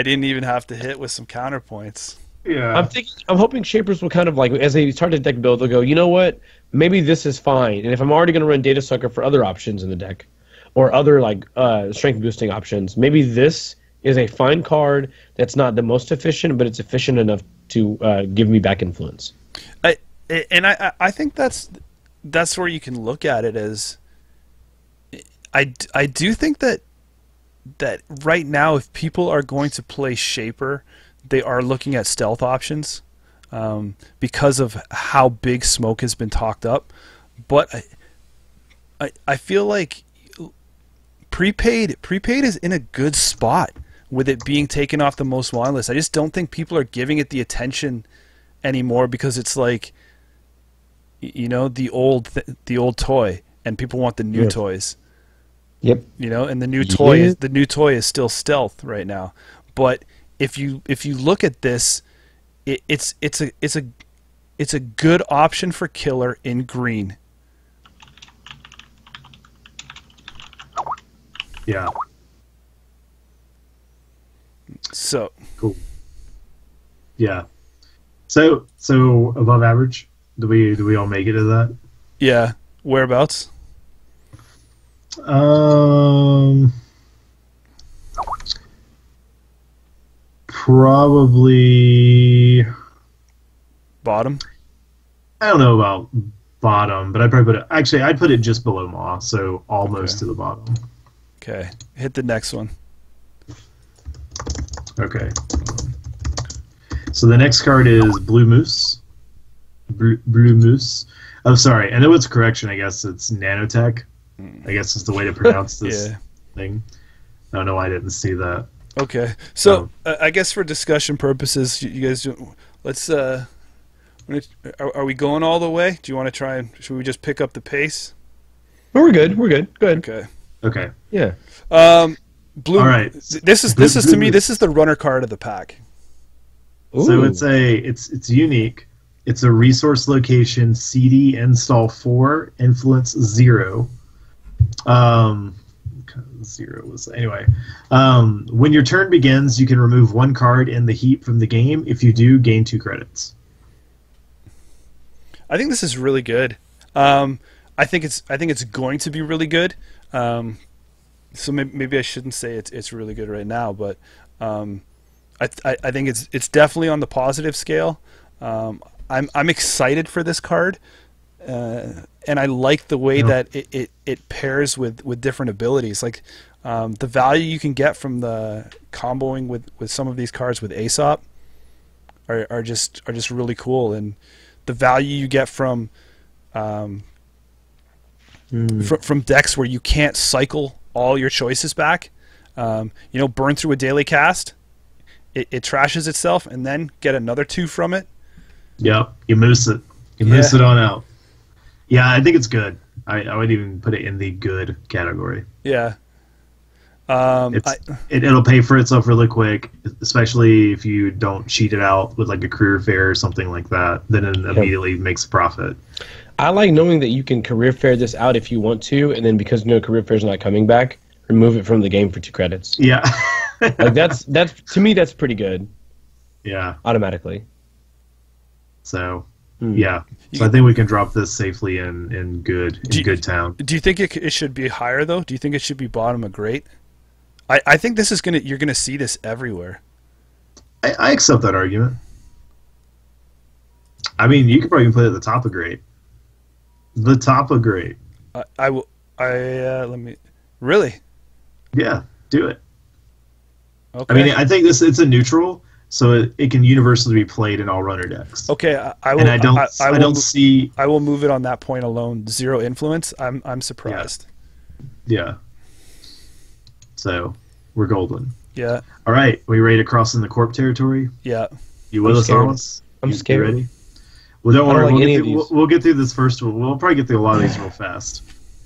S2: didn't even have to hit with some counterpoints.
S1: Yeah.
S3: I'm hoping shapers will kind of like, as they start to deck build, they'll go, you know what? Maybe this is fine. And if I'm already going to run Data Sucker for other options in the deck, or other like strength boosting options, maybe this is a fine card that's not the most efficient, but it's efficient enough to give me back influence.
S2: I think that's where you can look at it as. I do think that right now, if people are going to play Shaper, they are looking at stealth options because of how big Smoke has been talked up. But I feel like prepaid is in a good spot with it being taken off the most wanted list. I just don't think people are giving it the attention anymore because it's like, you know, the old toy, and people want the new toys.
S3: Yep.
S2: You know, and the new toy is still stealth right now. But if you look at this, it's a good option for killer in green.
S1: Yeah.
S2: So
S1: cool. Yeah. So above average. Do we all make it to that?
S2: Yeah. Whereabouts?
S1: Probably
S2: bottom.
S1: I don't know about bottom, but I'd probably I'd put it just below Maw, so almost to the bottom.
S2: Okay, hit the next one.
S1: Okay. So the next card is Blue Moose. Blue Moose. Oh, sorry. I know it's a correction. I guess it's Nanotech. I guess is the way to pronounce this thing. I don't know why I didn't see that.
S2: Okay. So I guess for discussion purposes, you guys let's. Are we going all the way? Do you want to try and should we just pick up the pace?
S3: No, we're good. We're good. Good.
S2: Okay.
S1: Okay.
S3: Yeah.
S2: Blue. All right. This is to me. This is the runner card of the pack.
S1: Ooh. So it's unique. It's a resource location CD install 4 influence 0. 0 was anyway. When your turn begins, you can remove 1 card in the heap from the game. If you do, gain 2 credits.
S2: I think this is really good. I think it's going to be really good. So maybe I shouldn't say it's really good right now, but I think it's definitely on the positive scale. I'm excited for this card, and I like the way that it pairs with different abilities. Like the value you can get from the comboing with some of these cards with Aesop are just really cool, and the value you get from decks where you can't cycle all your choices back. Burn through a daily cast, it trashes itself, and then get another 2 from it.
S1: Yep, you moose it. You moose it on out. Yeah, I think it's good. I would even put it in the good category.
S2: Yeah.
S1: It'll pay for itself really quick, especially if you don't cheat it out with like a career fair or something like that. Then it immediately makes a profit.
S3: I like knowing that you can career fair this out if you want to, and then because career fair's not coming back, remove it from the game for 2 credits.
S1: Yeah.
S3: Like that's to me that's pretty good.
S1: Yeah.
S3: Automatically.
S1: So yeah. So I think we can drop this safely in good town.
S2: Do you think it should be higher though? Do you think it should be bottom of great? I think this is you're gonna see this everywhere.
S1: I accept that argument. I mean, you could probably put it at the top of great. The top of great.
S2: Let me. Really?
S1: Yeah, do it.
S2: Okay.
S1: I mean, I think it's a neutral, so it can universally be played in all runner decks.
S2: Okay, I will.
S1: And I don't see.
S2: I will move it on that point alone. 0 influence. I'm surprised.
S1: Yeah. So we're golden.
S2: Yeah.
S1: All right, we ready to cross in the corp territory?
S2: Yeah.
S1: You with us, Thomas?
S3: I'm scared.
S1: You ready? Well, don't worry.
S3: Like
S1: we'll get through this first one. We'll probably get through a lot of these real fast.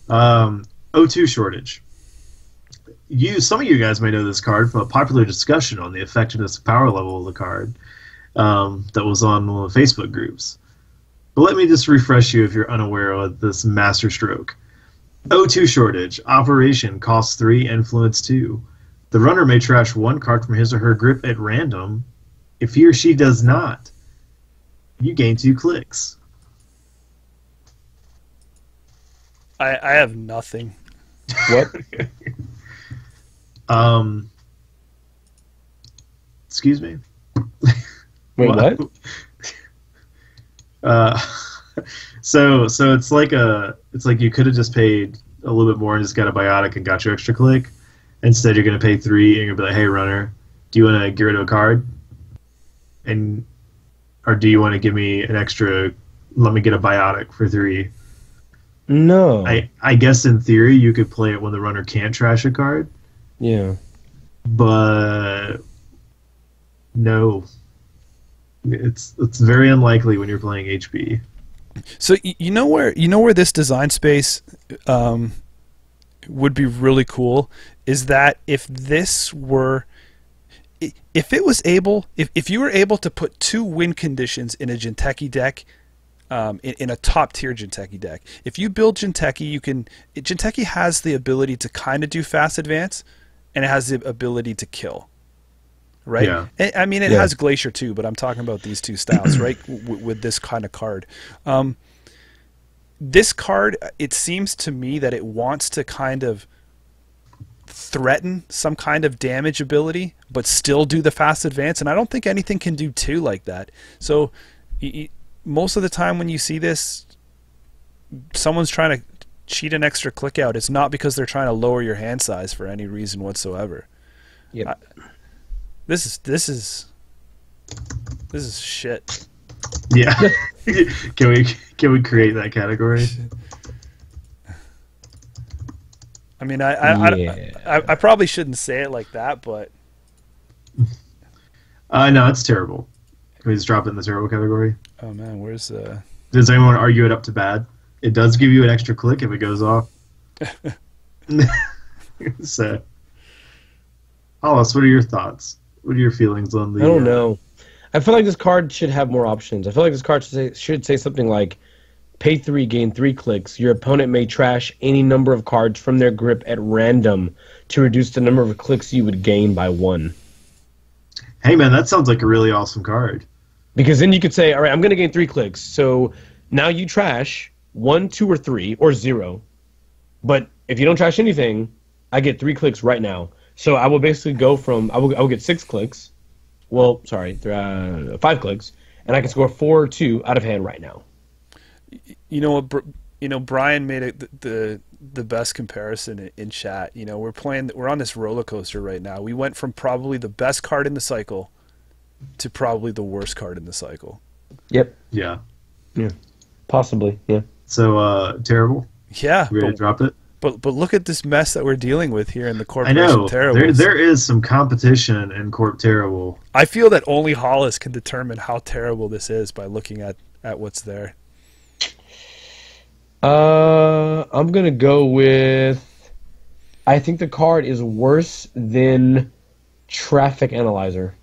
S1: O2 shortage. Some of you guys may know this card from a popular discussion on the effectiveness and power level of the card that was on one of the Facebook groups. But let me just refresh you if you're unaware of this master stroke. O2 shortage. Operation costs 3, influence 2. The runner may trash 1 card from his or her grip at random If he or she does not, you gain 2 clicks.
S2: I have nothing.
S3: What?
S1: Excuse me.
S3: Wait, what?
S1: So it's like you could have just paid a little bit more and just got a biotic and got your extra click. Instead, you're going to pay 3 and you're going to be like, hey, runner, do you want to get rid of a card? Or do you want to give me an extra, let me get a biotic for 3?
S3: No.
S1: I guess in theory you could play it when the runner can't trash a card.
S3: Yeah.
S1: But no. It's very unlikely when you're playing HB.
S2: So you know where this design space would be really cool is that if you were able to put 2 win conditions in a Jinteki deck, in a top tier Jinteki deck. If you build Jinteki, Jinteki has the ability to kind of do fast advance, and it has the ability to kill. Right?
S1: Yeah.
S2: I mean, it has Glacier too, but I'm talking about these 2 styles, right? with this kind of card. This card, it seems to me that it wants to kind of threaten some kind of damage ability, but still do the fast advance, and I don't think anything can do 2 like that. So most of the time when you see this, someone's trying to cheat an extra click out. It's not because they're trying to lower your hand size for any reason whatsoever.
S3: Yep.
S2: This is shit.
S1: Yeah. Can we create that category?
S2: I mean, I probably shouldn't say it like that, but
S1: no, it's terrible. Can we just drop it in the terrible category?
S2: Oh man, where's
S1: Does anyone argue it up to bad? It does give you an extra click if it goes off. So, Hollis, what are your thoughts? What are your feelings on the?
S3: I don't know. I feel like this card should have more options. I feel like this card should say something like, pay 3, gain 3 clicks. Your opponent may trash any number of cards from their grip at random to reduce the number of clicks you would gain by 1.
S1: Hey man, that sounds like a really awesome card.
S3: Because then you could say, all right, I'm going to gain 3 clicks. So now you trash 1, 2, or 3, or 0. But if you don't trash anything, I get 3 clicks right now. So I will basically go from, I will get 6 clicks. Well, sorry, 5 clicks. And I can score 4 or 2 out of hand right now.
S2: You know what? Brian made the best comparison in chat. You know, we're on this roller coaster right now. We went from probably the best card in the cycle to probably the worst card in the cycle.
S3: Yep.
S1: Yeah.
S3: Yeah. Possibly. Yeah.
S1: So terrible.
S2: Yeah.
S1: We ready to drop it?
S2: But look at this mess that we're dealing with here in the Corporation
S1: I know.
S2: Terribles.
S1: There is some competition in Corp Terrible.
S2: I feel that only Hollis can determine how terrible this is by looking at what's there.
S3: I'm gonna go with. I think the card is worse than Traffic Analyzer.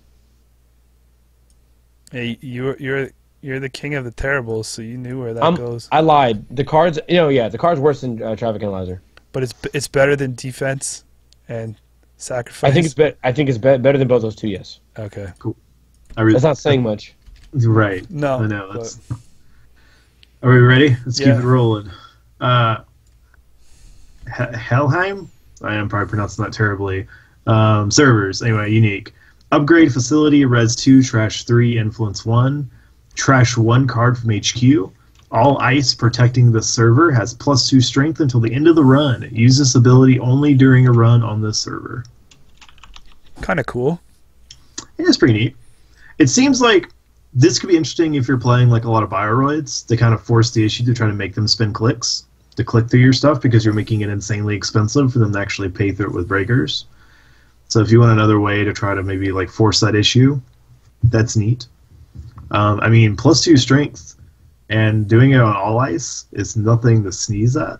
S2: Hey, you're the king of the terribles, so you knew where that goes.
S3: I lied. The card's the card's worse than Traffic Analyzer.
S2: But it's better than defense and sacrifice.
S3: I think it's better than both those 2. Yes.
S2: Okay.
S1: Cool.
S3: That's not saying much.
S1: Right.
S2: No.
S1: I know. Are we ready? Let's keep it rolling. Helheim? I am probably pronouncing that terribly. Servers. Anyway, unique. Upgrade facility, res 2, trash 3, influence 1. Trash 1 card from HQ. All ice protecting the server has +2 strength until the end of the run. Use this ability only during a run on this server.
S2: Kind of cool.
S1: Yeah, it's pretty neat. It seems like this could be interesting if you're playing like a lot of Bioroids to kind of force the issue to try to make them spend clicks to click through your stuff because you're making it insanely expensive for them to actually pay through it with breakers. So if you want another way to try to maybe like force that issue, that's neat. I mean, +2 strength and doing it on all ice is nothing to sneeze at.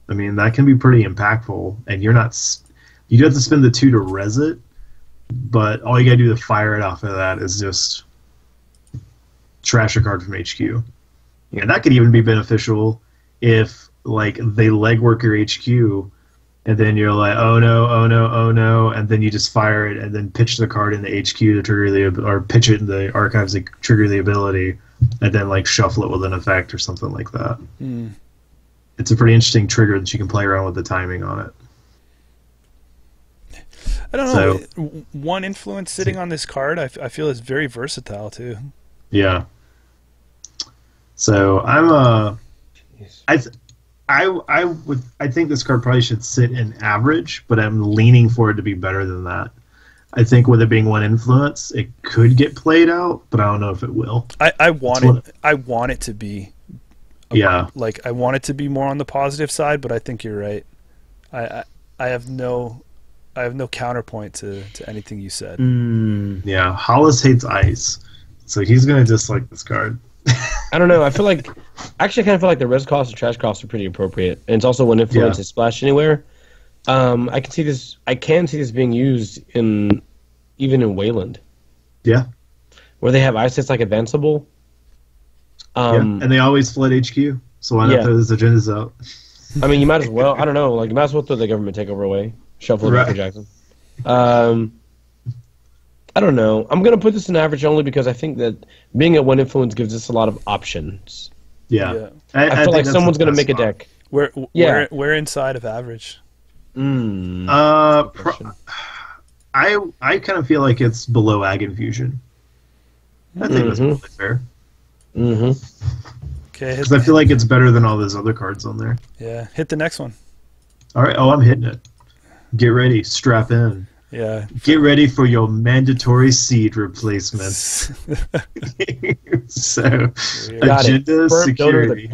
S1: I mean, that can be pretty impactful, and you do have to spend the 2 to res it, but all you gotta do to fire it off of that is just trash a card from HQ. And that could even be beneficial if like they legwork your HQ and then you're like, oh no, and then you just fire it and then pitch the card in the HQ to trigger or pitch it in the archives to trigger the ability, and then like shuffle it with an effect or something like that. It's a pretty interesting trigger that you can play around with the timing on it.
S2: I don't know. One influence sitting on this card, I feel is very versatile too.
S1: Yeah. So I think this card probably should sit in average, but I'm leaning for it to be better than that. I think with it being one influence, it could get played out, but I don't know if it will.
S2: I want it to be. Like I want it to be more on the positive side, but I think you're right. I have no counterpoint to anything you said.
S1: Yeah, Hollis hates ice, so he's gonna dislike this card.
S3: I don't know. I kind of feel like the res cost and trash costs are pretty appropriate, and it's also one influence to splash anywhere. I can see this being used even in Wayland.
S1: Yeah,
S3: where they have ice that's like advanceable.
S1: And they always flood HQ, so why not throw those agendas out?
S3: I mean, you might as well. I don't know. Like, you might as well throw the government takeover away. Shuffle it back for Jackson. I don't know. I'm going to put this in average only because I think that being at one influence gives us a lot of options.
S1: Yeah.
S3: I feel like someone's going to make a deck.
S2: We're inside of average.
S1: I kind of feel like it's below Ag Infusion. I think that's probably fair.
S2: Okay.
S1: Because I feel like it's better than all those other cards on there.
S2: Yeah. Hit the next one.
S1: All right. Oh, I'm hitting it. Get ready. Strap in.
S2: Yeah.
S1: Get ready for your mandatory seed replacement. So, agenda security.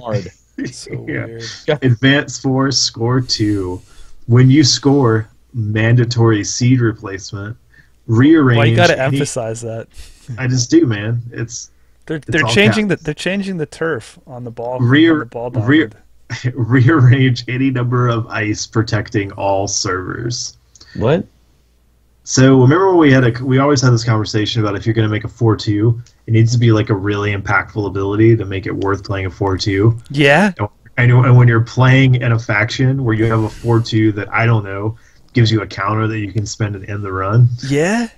S2: So weird.
S1: Advance 4, score 2. When you score mandatory seed replacement, rearrange.
S2: Why you got to emphasize that?
S1: I just do, man.
S2: They're changing the turf on the ball.
S1: Rearrange any number of ice protecting all servers.
S3: What?
S1: So remember when we always had this conversation about if you're going to make a 4/2, it needs to be like a really impactful ability to make it worth playing a 4/2.
S2: Yeah.
S1: And when you're playing in a faction where you have a 4/2 that I don't know gives you a counter that you can spend and end the run.
S2: Yeah.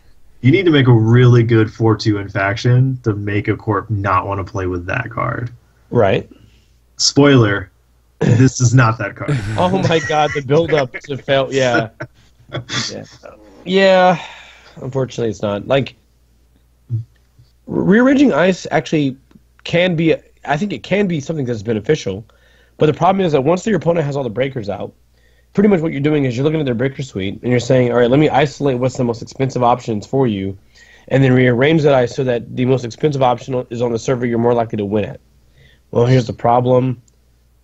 S1: You need to make a really good 4/2 in faction to make a corp not want to play with that card.
S3: Right.
S1: Spoiler, this is not that card.
S3: Oh my god, the build-up to fail. Yeah. Yeah. Unfortunately, it's not. Like, rearranging ice actually can be, I think it can be something that's beneficial. But the problem is that once your opponent has all the breakers out, pretty much what you're doing is you're looking at their breaker suite and you're saying, all right, let me isolate what's the most expensive options for you, and then rearrange that ice so that the most expensive option is on the server you're more likely to win at. Well, here's the problem.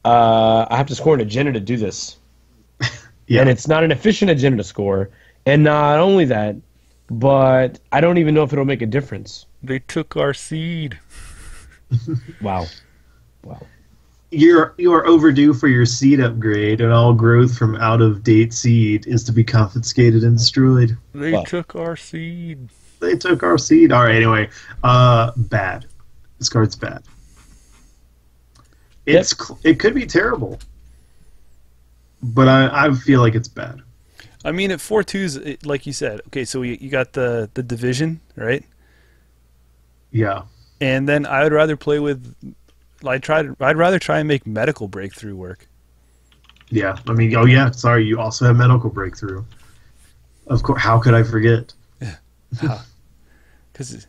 S3: I have to score an agenda to do this. Yeah. And it's not an efficient agenda to score. And not only that, but I don't even know if it'll make a difference.
S2: They took our seed.
S3: Wow.
S1: You are overdue for your seed upgrade, and all growth from out-of-date seed is to be confiscated and destroyed.
S2: They took our seed.
S1: They took our seed. All right, anyway. Bad. This card's bad. It could be terrible, but I feel like it's bad.
S2: I mean, at 4/2s, like you said, okay, so you got the division, right?
S1: Yeah.
S2: And then I would rather play with... I'd rather try and make medical breakthrough work.
S1: Yeah, I mean, oh yeah, sorry, you also have medical breakthrough. Of course, how could I forget?
S2: Because it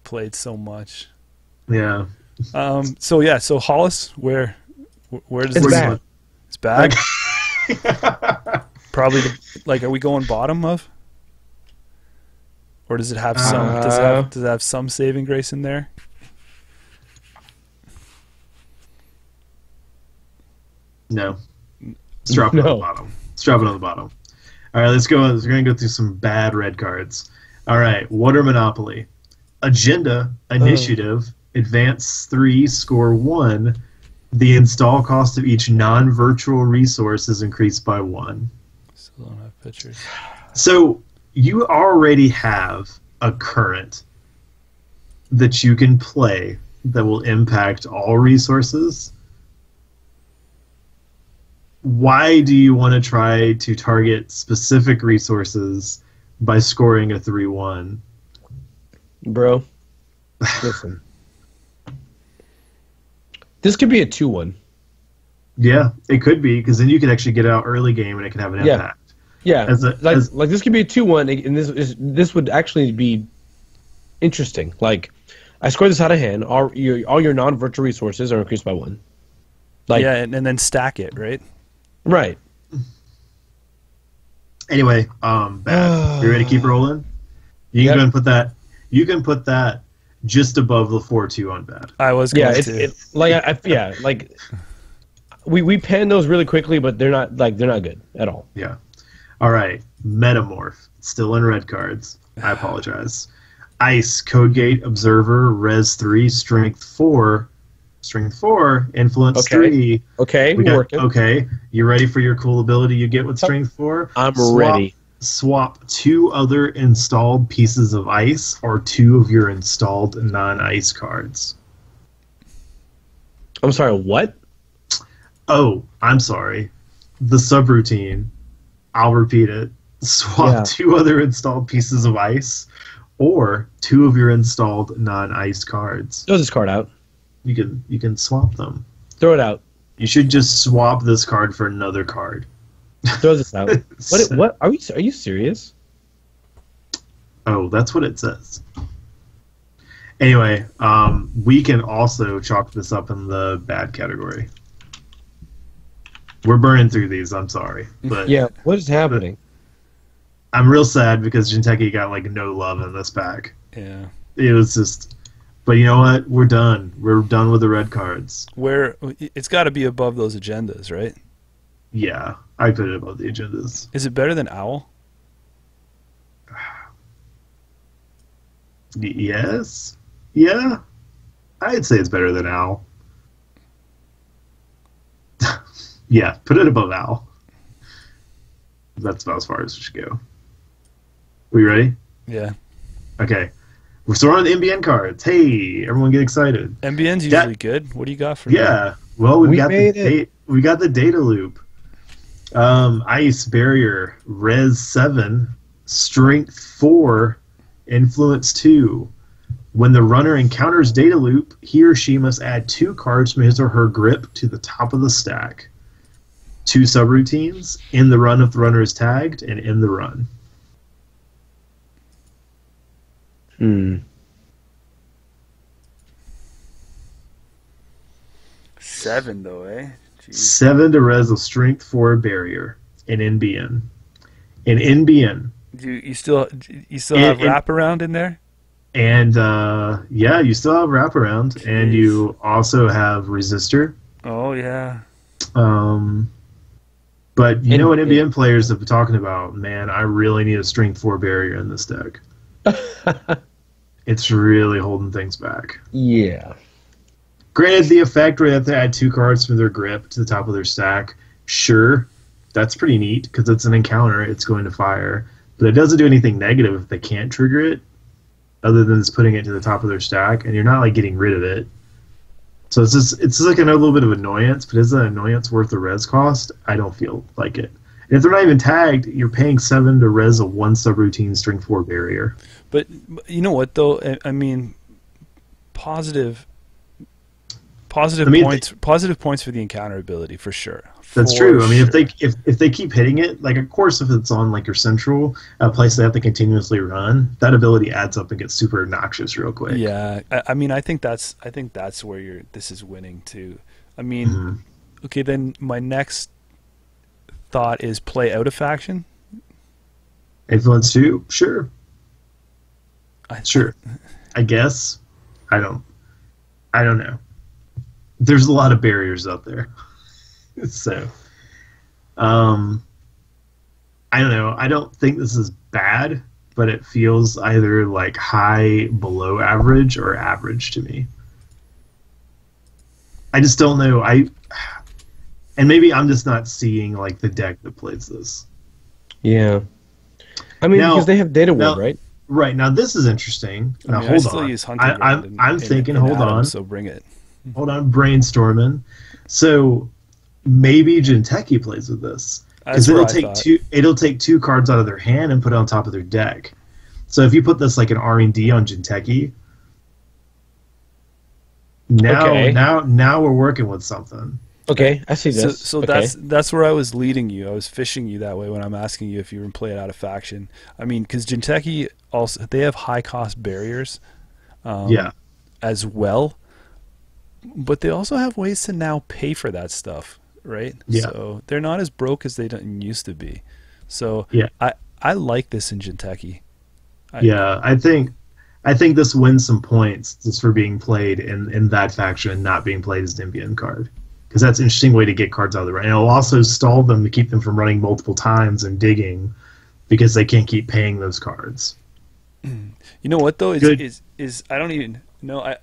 S2: played so much.
S1: Yeah.
S2: So Hollis, where does
S3: it's
S2: this
S3: bad?
S2: One? It's bad. Probably are we going bottom of? Or does it have some? Does it have some saving grace in there?
S1: No. Let's drop it on the bottom. Let's drop it on the bottom. All right, let's go. We're going to go through some bad red cards. All right, Water Monopoly. Agenda, Initiative, Advance 3, Score 1. The install cost of each non-virtual resource is increased by 1.
S2: Still don't have pictures.
S1: So you already have a current that you can play that will impact all resources. Why do you want to try to target specific resources by scoring a 3-1.
S3: Bro, listen. This could be a 2-1.
S1: Yeah, it could be, because then you could actually get out early game and it can have an impact.
S3: Yeah, like this could be a 2-1, and this would actually be interesting. Like, I score this out of hand. All your non-virtual resources are increased by 1. Like,
S2: yeah, and then stack it, right?
S3: Right.
S1: Anyway, bad. You ready to keep rolling? You can put that. You can put that just above the 4-2 on bad.
S2: I was going to.
S3: Like we pan those really quickly, but they're not good at all.
S1: Yeah. All right, Metamorph, still in red cards. I apologize. Ice, Codegate, Observer, Res 3, Strength 4, Influence 3.
S3: Okay, we're working.
S1: Okay, you ready for your cool ability you get with Strength 4?
S3: I'm ready.
S1: Swap 2 other installed pieces of ice or 2 of your installed non-ice cards.
S3: I'm sorry, what?
S1: Oh, I'm sorry. The subroutine. I'll repeat it. Swap 2 other installed pieces of ice or 2 of your installed non-ice cards.
S3: Throw this card out.
S1: You can swap them.
S3: Throw it out.
S1: You should just swap this card for another card.
S3: Throw this out. What? Are you serious?
S1: Oh, that's what it says. Anyway, we can also chalk this up in the bad category. We're burning through these. I'm sorry, but
S3: yeah, what is happening?
S1: I'm real sad because Jinteki got like no love in this pack.
S2: Yeah,
S1: it was just. But you know what? We're done. We're done with the red cards.
S2: It's got to be above those agendas, right?
S1: Yeah, I put it above the agendas.
S2: Is it better than Owl?
S1: Yes. Yeah. I'd say it's better than Owl. Yeah, put it above Owl. That's about as far as we should go. We ready?
S2: Yeah.
S1: Okay. So we're on the MBN cards. Hey, everyone get excited.
S2: MBN's usually good. What do you got for me?
S1: Yeah. Well, we got the data loop. Ice Barrier, Res 7, Strength 4, Influence 2. When the runner encounters data loop, he or she must add 2 cards from his or her grip to the top of the stack. 2 subroutines, in the run if the runner is tagged, and in the run.
S2: 7 though, eh? Jeez.
S1: 7 to res a Strength 4 Barrier in NBN. In NBN.
S2: You still have wraparound in there?
S1: And yeah, you still have wraparound. Jeez. And you also have resistor.
S2: Oh yeah.
S1: But you know what NBN players have been talking about? Man, I really need a Strength 4 Barrier in this deck. It's really holding things back.
S3: Yeah. Granted,
S1: the effect where they have to add 2 cards from their grip to the top of their stack, sure, that's pretty neat because it's an encounter. It's going to fire. But it doesn't do anything negative if they can't trigger it, other than just putting it to the top of their stack, and you're not like getting rid of it. So it's just like a little bit of annoyance, but is the annoyance worth the res cost? I don't feel like it. And if they're not even tagged, you're paying 7 to res a 1 subroutine Strength 4 Barrier.
S2: But you know what though? I mean, positive points for the encounter ability for sure.
S1: That's true. I mean, if they keep hitting it, like of course if it's on like your central place they have to continuously run, that ability adds up and gets super obnoxious real quick.
S2: Yeah, I mean, I think that's where this is winning too. I mean, okay, then my next thought is play out of faction.
S1: Influence 2, sure. Sure. I guess. I don't know. There's a lot of barriers out there. So, I don't know. I don't think this is bad, but it feels either like high below average or average to me. I just don't know. And maybe I'm just not seeing like the deck that plays this.
S3: Yeah. I mean, because they have data ward, right?
S1: Right. Now this is interesting. Now
S2: I
S1: hold
S2: still
S1: on.
S2: use Hunter
S1: I'm thinking. Hold on.
S2: So bring it.
S1: Hold on. Brainstorming. So maybe Jinteki plays with this. Because it'll take two cards out of their hand and put it on top of their deck. So if you put this like an R&D on Jinteki, now we're working with something.
S4: Okay, I see this.
S2: So
S4: okay.
S2: that's where I was leading you. I was fishing you that way when I'm asking you if you were playing out of faction. I mean, because Jinteki also, they have high cost barriers, as well, but they also have ways to now pay for that stuff, right?
S1: Yeah.
S2: So they're not as broke as they used to be. So I like this in Jinteki.
S1: I think this wins some points just for being played in that faction and not being played as an NBN card. Because that's an interesting way to get cards out of the right. And it'll also stall them to keep them from running multiple times and digging because they can't keep paying those cards.
S2: You know what though is I don't even know.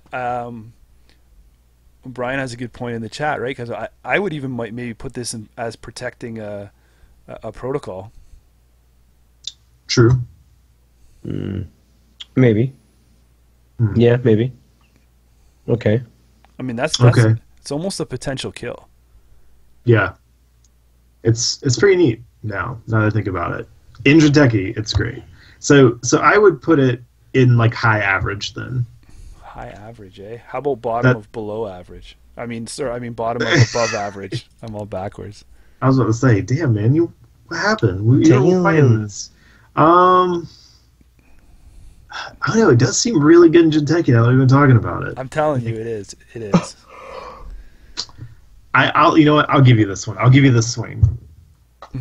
S2: Brian has a good point in the chat, right? Because I would even maybe put this in as protecting a protocol.
S1: True.
S4: Maybe. Yeah, maybe. Okay.
S2: I mean that's
S1: okay.
S2: It's almost a potential kill.
S1: Yeah. It's pretty neat now that I think about it. In Jinteki, it's great. So I would put it in like high average then.
S2: High average, eh? How about bottom of below average? I mean bottom of above average. I'm all backwards.
S1: I was about to say, damn man, what happened? You're fighting this. I don't know. It does seem really good in Jinteki now that we've been talking about it.
S2: I'm telling you, it is. It is.
S1: I'll you know what? I'll give you this one. I'll give you this swing.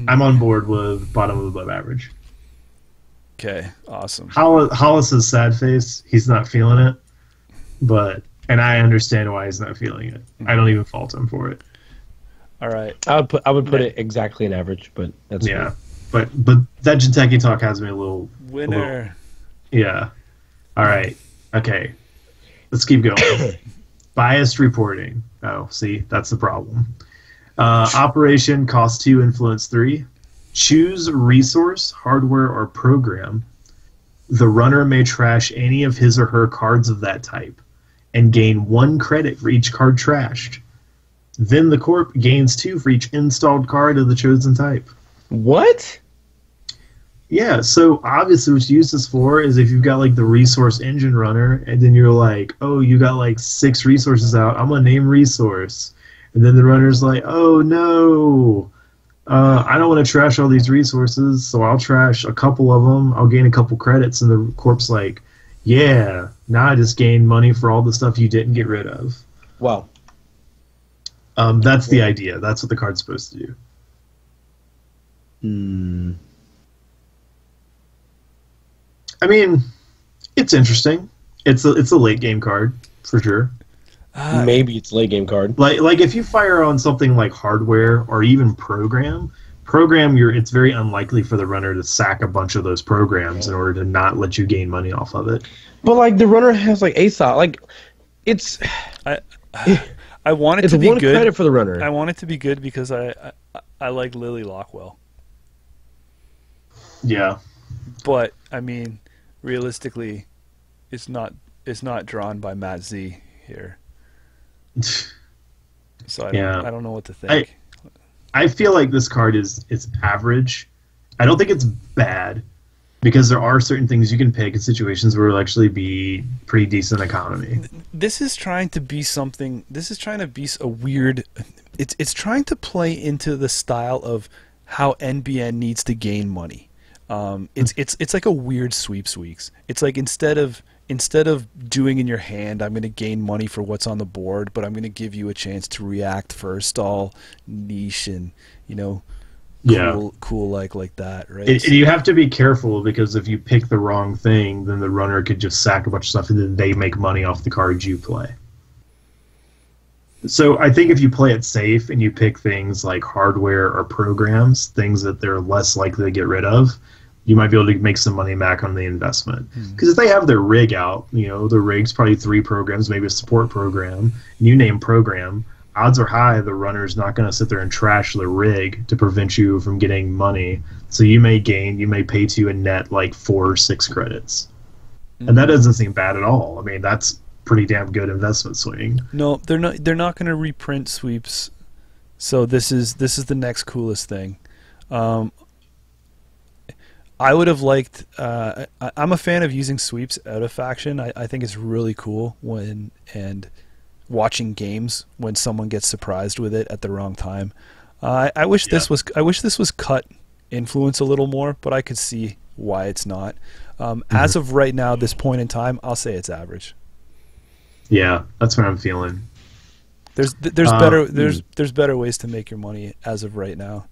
S1: I'm on board with bottom of above average.
S2: Okay, awesome.
S1: Hollis's sad face. He's not feeling it, and I understand why he's not feeling it. I don't even fault him for it.
S2: All right.
S4: I would put it exactly in average, but that's
S1: fine. But that Jinteki talk has me a little
S2: winner.
S1: Yeah. All right. Okay. Let's keep going. Biased reporting. Oh, see, that's the problem. Operation cost 2, influence 3. Choose resource, hardware, or program. The runner may trash any of his or her cards of that type and gain 1 credit for each card trashed. Then the corp gains 2 for each installed card of the chosen type.
S4: What?
S1: Yeah, so obviously what you use this for is if you've got like the resource engine runner and then you're like, oh, you got like 6 resources out, I'm going to name resource. And then the runner's like, oh no, I don't want to trash all these resources, so I'll trash a couple of them, I'll gain a couple credits, and the corp's like, yeah, now I just gained money for all the stuff you didn't get rid of.
S4: Wow.
S1: That's the idea. That's what the card's supposed to do. I mean, it's interesting. It's a late game card for sure.
S4: Maybe it's a late game card.
S1: Like if you fire on something like hardware or even program, it's very unlikely for the runner to sack a bunch of those programs in order to not let you gain money off of it.
S4: But like the runner has like ASOP, like it's.
S2: I want it to be good.
S4: It's 1 credit for the runner.
S2: I want it to be good because I like Lily Lockwell.
S1: Yeah.
S2: But I mean, realistically, it's not drawn by Matt Z here. So I don't know what to think.
S1: I feel like this card is average. I don't think it's bad because there are certain things you can pick in situations where it'll actually be pretty decent economy.
S2: This is trying to be something. This is trying to be a weird. It's trying to play into the style of how NBN needs to gain money. It's like a weird sweeps. It's like instead of doing in your hand, I'm going to gain money for what's on the board, but I'm going to give you a chance to react first, all niche and cool like that, right?
S1: And you have to be careful because if you pick the wrong thing, then the runner could just sack a bunch of stuff and then they make money off the cards you play. So I think if you play it safe and you pick things like hardware or programs, things that they're less likely to get rid of, you might be able to make some money back on the investment. Because if they have their rig out, the rig's probably 3 programs, maybe a support program, and you name program, odds are high the runner's not going to sit there and trash the rig to prevent you from getting money. So you may pay to a net like 4 or 6 credits. And that doesn't seem bad at all. I mean, that's pretty damn good investment swing.
S2: No, they're not going to reprint sweeps. So this is the next coolest thing. I would have liked. I'm a fan of using sweeps out of faction. I think it's really cool and watching games when someone gets surprised with it at the wrong time. I wish this was cut influence a little more, but I could see why it's not. As of right now, this point in time, I'll say it's average.
S1: Yeah, that's what I'm feeling.
S2: There's better ways to make your money as of right now.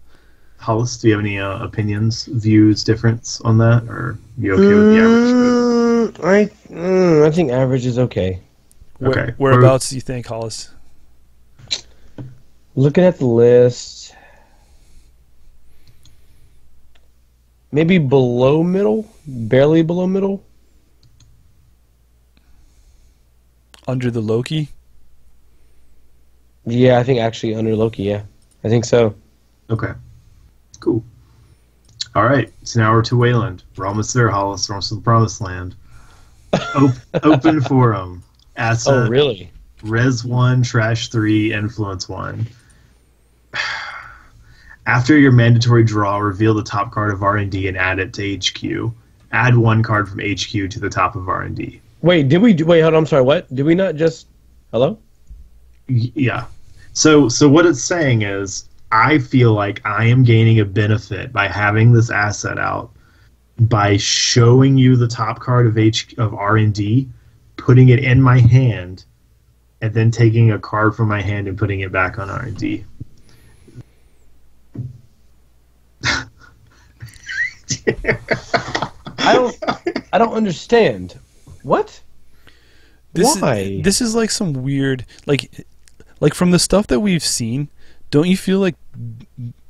S1: Hollis, do you have any opinions, views, difference on that, or you okay with the average?
S4: I think average is okay.
S1: Okay.
S2: Whereabouts do you think, Hollis?
S4: Looking at the list, maybe below middle, barely below middle.
S2: Under the Loki?
S4: Yeah, I think actually under Loki, yeah. I think so.
S1: Okay. Cool. All right, so now we're to Wayland. We're almost there, Hollis. We're almost to the promised land. Open forum. Asset.
S4: Oh, really?
S1: Res 1, Trash 3, Influence 1. After your mandatory draw, reveal the top card of R&D and add it to HQ. Add one card from HQ to the top of R&D.
S4: Wait, hold on, I'm sorry, what? Did we not just... Hello?
S1: Yeah. So what it's saying is, I feel like I am gaining a benefit by having this asset out, by showing you the top card of R&D, putting it in my hand, and then taking a card from my hand and putting it back on R&D.
S4: I don't understand. What? Why?
S2: This is like some weird, like from the stuff that we've seen. Don't you feel like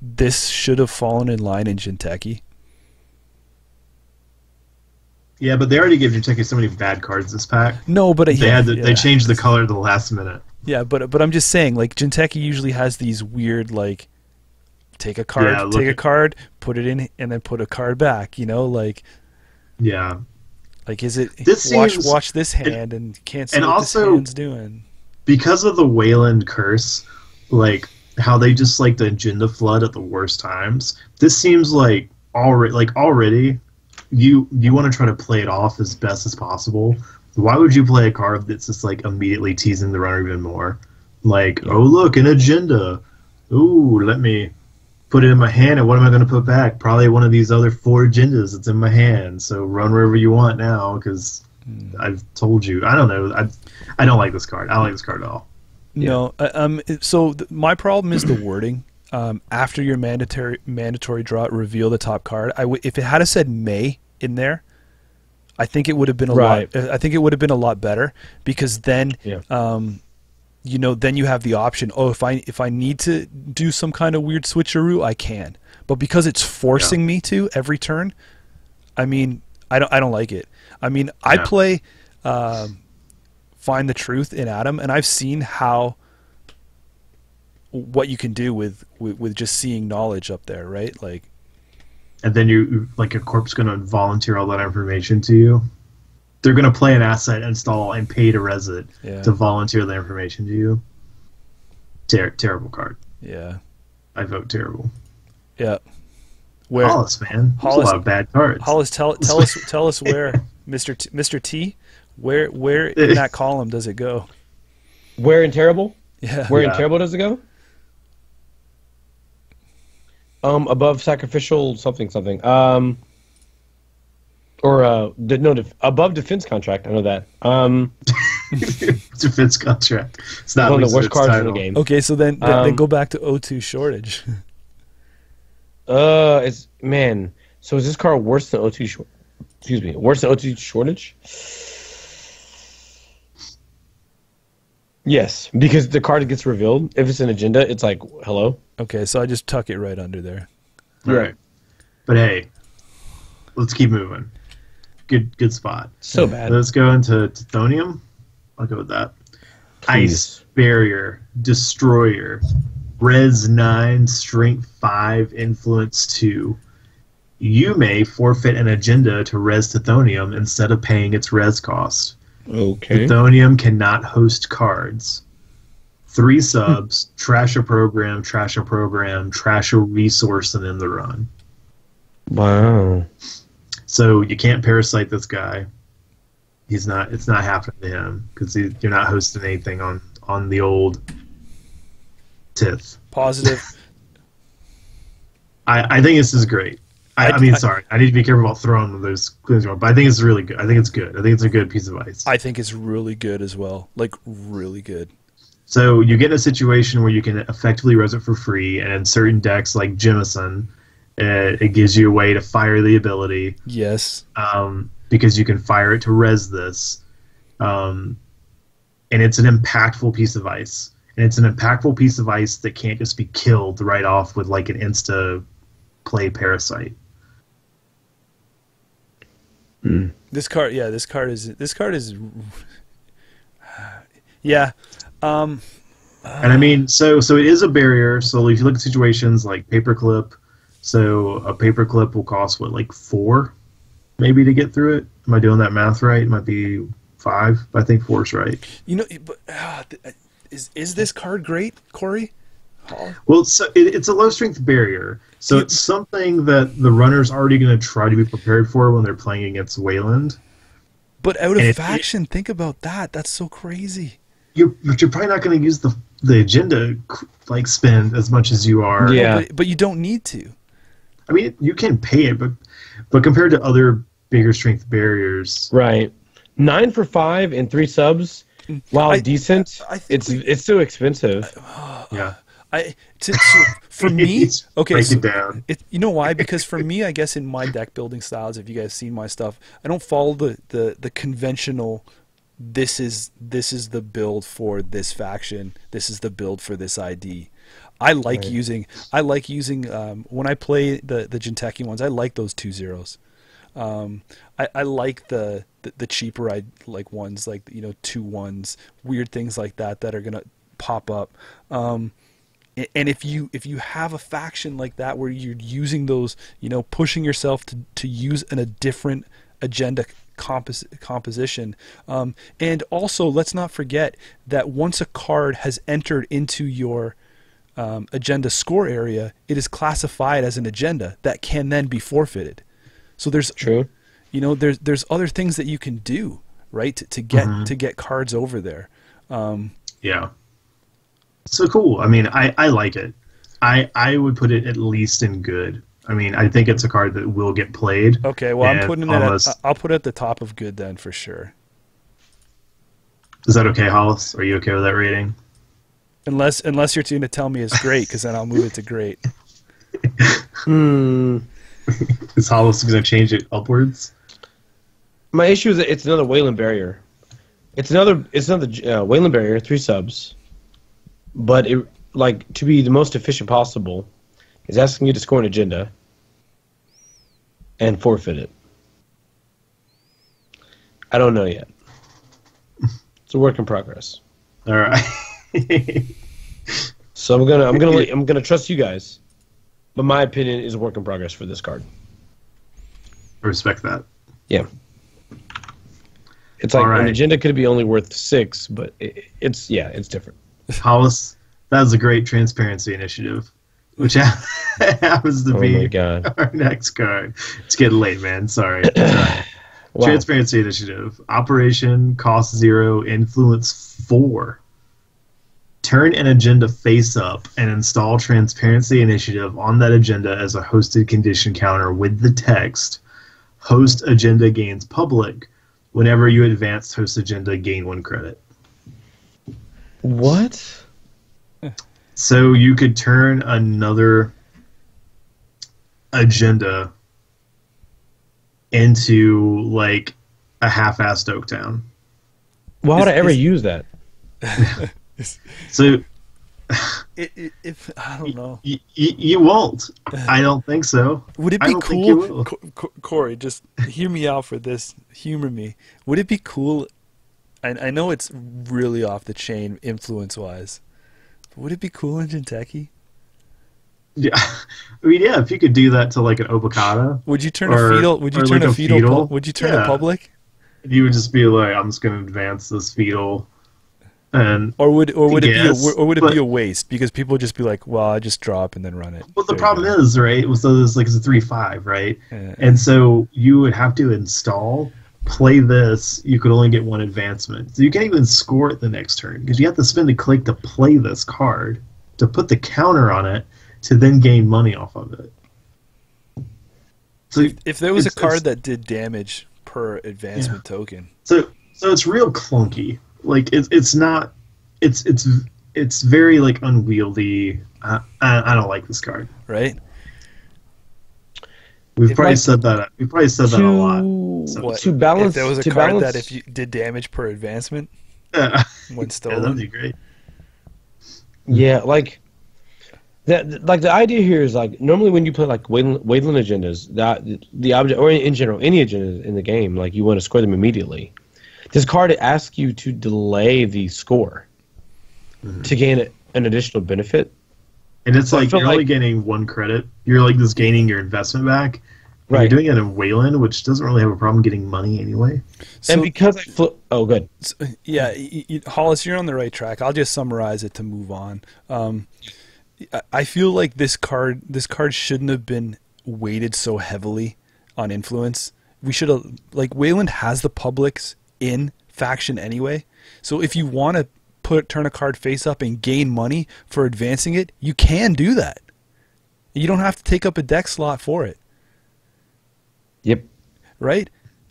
S2: this should have fallen in line in Jinteki?
S1: Yeah, but they already gave Jinteki so many bad cards this pack.
S2: No, but
S1: they changed the color at the last minute.
S2: Yeah, but I'm just saying, like, Jinteki usually has these weird, like, take a card, put it in, and then put a card back. You know, like.
S1: Yeah.
S2: Like, is it
S1: this
S2: watch this hand and can't see what this hand's doing? Because
S1: of the Wayland curse, like how they just like the agenda flood at the worst times. This seems like already you want to try to play it off as best as possible. Why would you play a card that's just like immediately teasing the runner even more? Like, oh look, an agenda. Ooh, let me put it in my hand, and what am I going to put back? Probably one of these other 4 agendas that's in my hand. So run wherever you want now, because I've told you. I don't know. I don't like this card. I don't like this card at all.
S2: No. So my problem is the wording. After your mandatory draw, reveal the top card. If it had said May in there, I think it would have been a lot. I think it would have been a lot better, because then. Yeah. Then you have the option. Oh, if I need to do some kind of weird switcheroo, I can. But because it's forcing me to every turn, I mean, I don't like it. I mean, I play Find the Truth in Adam, and I've seen what you can do with just seeing knowledge up there, right? Like,
S1: and then you like a corp's going to volunteer all that information to you. They're going to play an asset, install, and pay to res it to volunteer the information to you. Terrible card.
S2: Yeah.
S1: I vote terrible.
S2: Yeah.
S1: Hollis, man. There's a lot of bad cards.
S2: Hollis, tell us where, Mr. T, where in that column does it go?
S4: Where in terrible?
S2: Yeah.
S4: Where in terrible does it go? Above sacrificial something. Above defense contract. I know that.
S1: Defense contract. It's not
S4: one of the worst cards in the game.
S2: Okay, so then go back to O2 shortage.
S4: It's man. So is this card worse than O2? Worse than O2 shortage? Yes, because the card gets revealed. If it's an agenda, it's like hello.
S2: Okay, so I just tuck it right under there.
S1: All right. But hey, let's keep moving. Good spot.
S4: So bad.
S1: Let's go into Tithonium. I'll go with that.
S4: Please.
S1: Ice Barrier, Destroyer, Res 9, Strength 5, Influence 2. You may forfeit an agenda to Res Tithonium instead of paying its res cost.
S4: Okay.
S1: Tithonium cannot host cards. 3 subs, trash a program, trash a resource, and end the run.
S4: Wow.
S1: So you can't parasite this guy. It's not happening to him because you're not hosting anything on the old Tith.
S2: Positive.
S1: I think this is great. I mean, sorry, I need to be careful about throwing those clues around, but I think it's really good. I think it's good. I think it's a good piece of ice.
S2: I think it's really good as well. Like, really good.
S1: So you get in a situation where you can effectively res it for free, and in certain decks like Jemison, it gives you a way to fire the ability.
S2: Yes.
S1: Because you can fire it to res this. And it's an impactful piece of ice. And it's an impactful piece of ice that can't just be killed right off with like an insta play parasite.
S2: This card is yeah. And
S1: I mean, so it is a barrier. So if you look at situations like paperclip, so a paperclip will cost what, like 4, maybe, to get through it. Am I doing that math right? It might be 5, but I think 4 is right.
S2: You know, but is this card great, Corey?
S1: Well, so it's a low strength barrier, so it's something that the runner's already going to try to be prepared for when they're playing against Wayland.
S2: But out of faction, think about that. That's so crazy.
S1: But you're probably not going to use the agenda like spend as much as you are.
S4: Yeah,
S2: but you don't need to.
S1: I mean, you can pay it, but compared to other bigger strength barriers,
S4: right? 9 for 5 and 3 subs. While decent, it's so expensive.
S1: Yeah.
S2: For me, okay,
S1: break it down.
S2: You know why? Because for me, I guess in my deck building styles, if you guys seen my stuff, I don't follow the conventional. This is the build for this faction. This is the build for this ID. I like using when I play the Jinteki ones. I like those 2 zeros. I like the cheaper like ones, like 2 1s, weird things like that are gonna pop up. And if you have a faction like that where you're using those, pushing yourself to use a different agenda composition, and also let's not forget that once a card has entered into your agenda score area, it is classified as an agenda that can then be forfeited. So there's there's other things that you can do, right, to get cards over there.
S1: Yeah. So cool. I mean, I like it. I would put it at least in good. I mean, I think it's a card that will get played.
S2: Okay, well, I'm putting it I'll put it at the top of good then for sure.
S1: Is that okay, Hollis? Are you okay with that rating?
S2: Unless you're going to tell me it's great, because then I'll move it to great.
S1: Is Hollis going to change it upwards?
S4: My issue is that it's another Wayland barrier. It's another Wayland barrier, 3 subs. But it, like, to be the most efficient possible, is asking you to score an agenda and forfeit it. I don't know yet. It's a work in progress.
S1: All right.
S4: So I'm gonna trust you guys, but my opinion is a work in progress for this card.
S1: I respect that.
S4: Yeah. It's like an agenda could be only worth 6, but it's different.
S1: Hollis, that was a great transparency initiative, which happens to be our next card. It's getting late, man. Sorry. Wow. Transparency initiative. Operation cost 0, influence 4. Turn an agenda face up and install transparency initiative on that agenda as a hosted condition counter with the text, host agenda gains public. Whenever you advance host agenda, gain 1 credit.
S4: What?
S1: So you could turn another agenda into like a half-assed Oaktown.
S4: Why would I ever use that?
S1: So
S2: if I don't know,
S1: you won't. I don't think so.
S2: Would it be cool, Corey? Just hear me out for this. Humor me. Would it be cool? I know it's really off the chain influence-wise. But would it be cool in Jinteki?
S1: Yeah, I mean, yeah. If you could do that to like an Obokata,
S2: would you turn a fetal? Would you turn a fetal? Would you turn a public?
S1: You would just be like, I'm just going to advance this fetal And
S2: Or would it
S1: yes,
S2: be a waste because people would just be like, well, I just drop and then run it.
S1: Well, the
S2: There you
S1: problem
S2: go.
S1: is, right? So it's like it's a 3.5, right?
S2: Yeah.
S1: And so you would have to install, play this. You could only get one advancement, so you can't even score it the next turn because you have to spend a click to play this card, to put the counter on it, to then gain money off of it. So
S2: If there was a
S1: it's-
S2: card that did damage per advancement token,
S1: so it's real clunky. Like it's not. It's very like unwieldy. I don't like this card.
S2: right?
S1: We've
S4: It
S1: probably
S4: might-
S1: said that. We've probably said that a lot. So,
S2: What,
S4: To balance,
S2: if there was a
S4: to
S2: card
S4: balance,
S2: that if you did damage per advancement
S1: yeah,
S2: when
S1: that'd
S2: stolen,
S1: be great.
S4: yeah, like that. Like the idea here is like normally when you play like Wayland agendas, that the object or in general any agenda in the game, like you want to score them immediately. This card asks you to delay the score to gain an additional benefit.
S1: And it's
S4: So I
S1: like
S4: feel
S1: you're only
S4: like-
S1: gaining one credit. You're like just gaining your investment back. And
S4: Right.
S1: You're doing it in Wayland, which doesn't really have a problem getting money anyway.
S2: so,
S4: And because I oh good.
S2: so- yeah, Hollis, you're on the right track. I'll just summarize it to move on. I feel like this card shouldn't have been weighted so heavily on influence. We should have, like, Wayland has the publics in faction anyway. So if you want to turn a card face up and gain money for advancing it, you can do that. You don't have to take up a deck slot for it,
S4: Yep.
S2: right?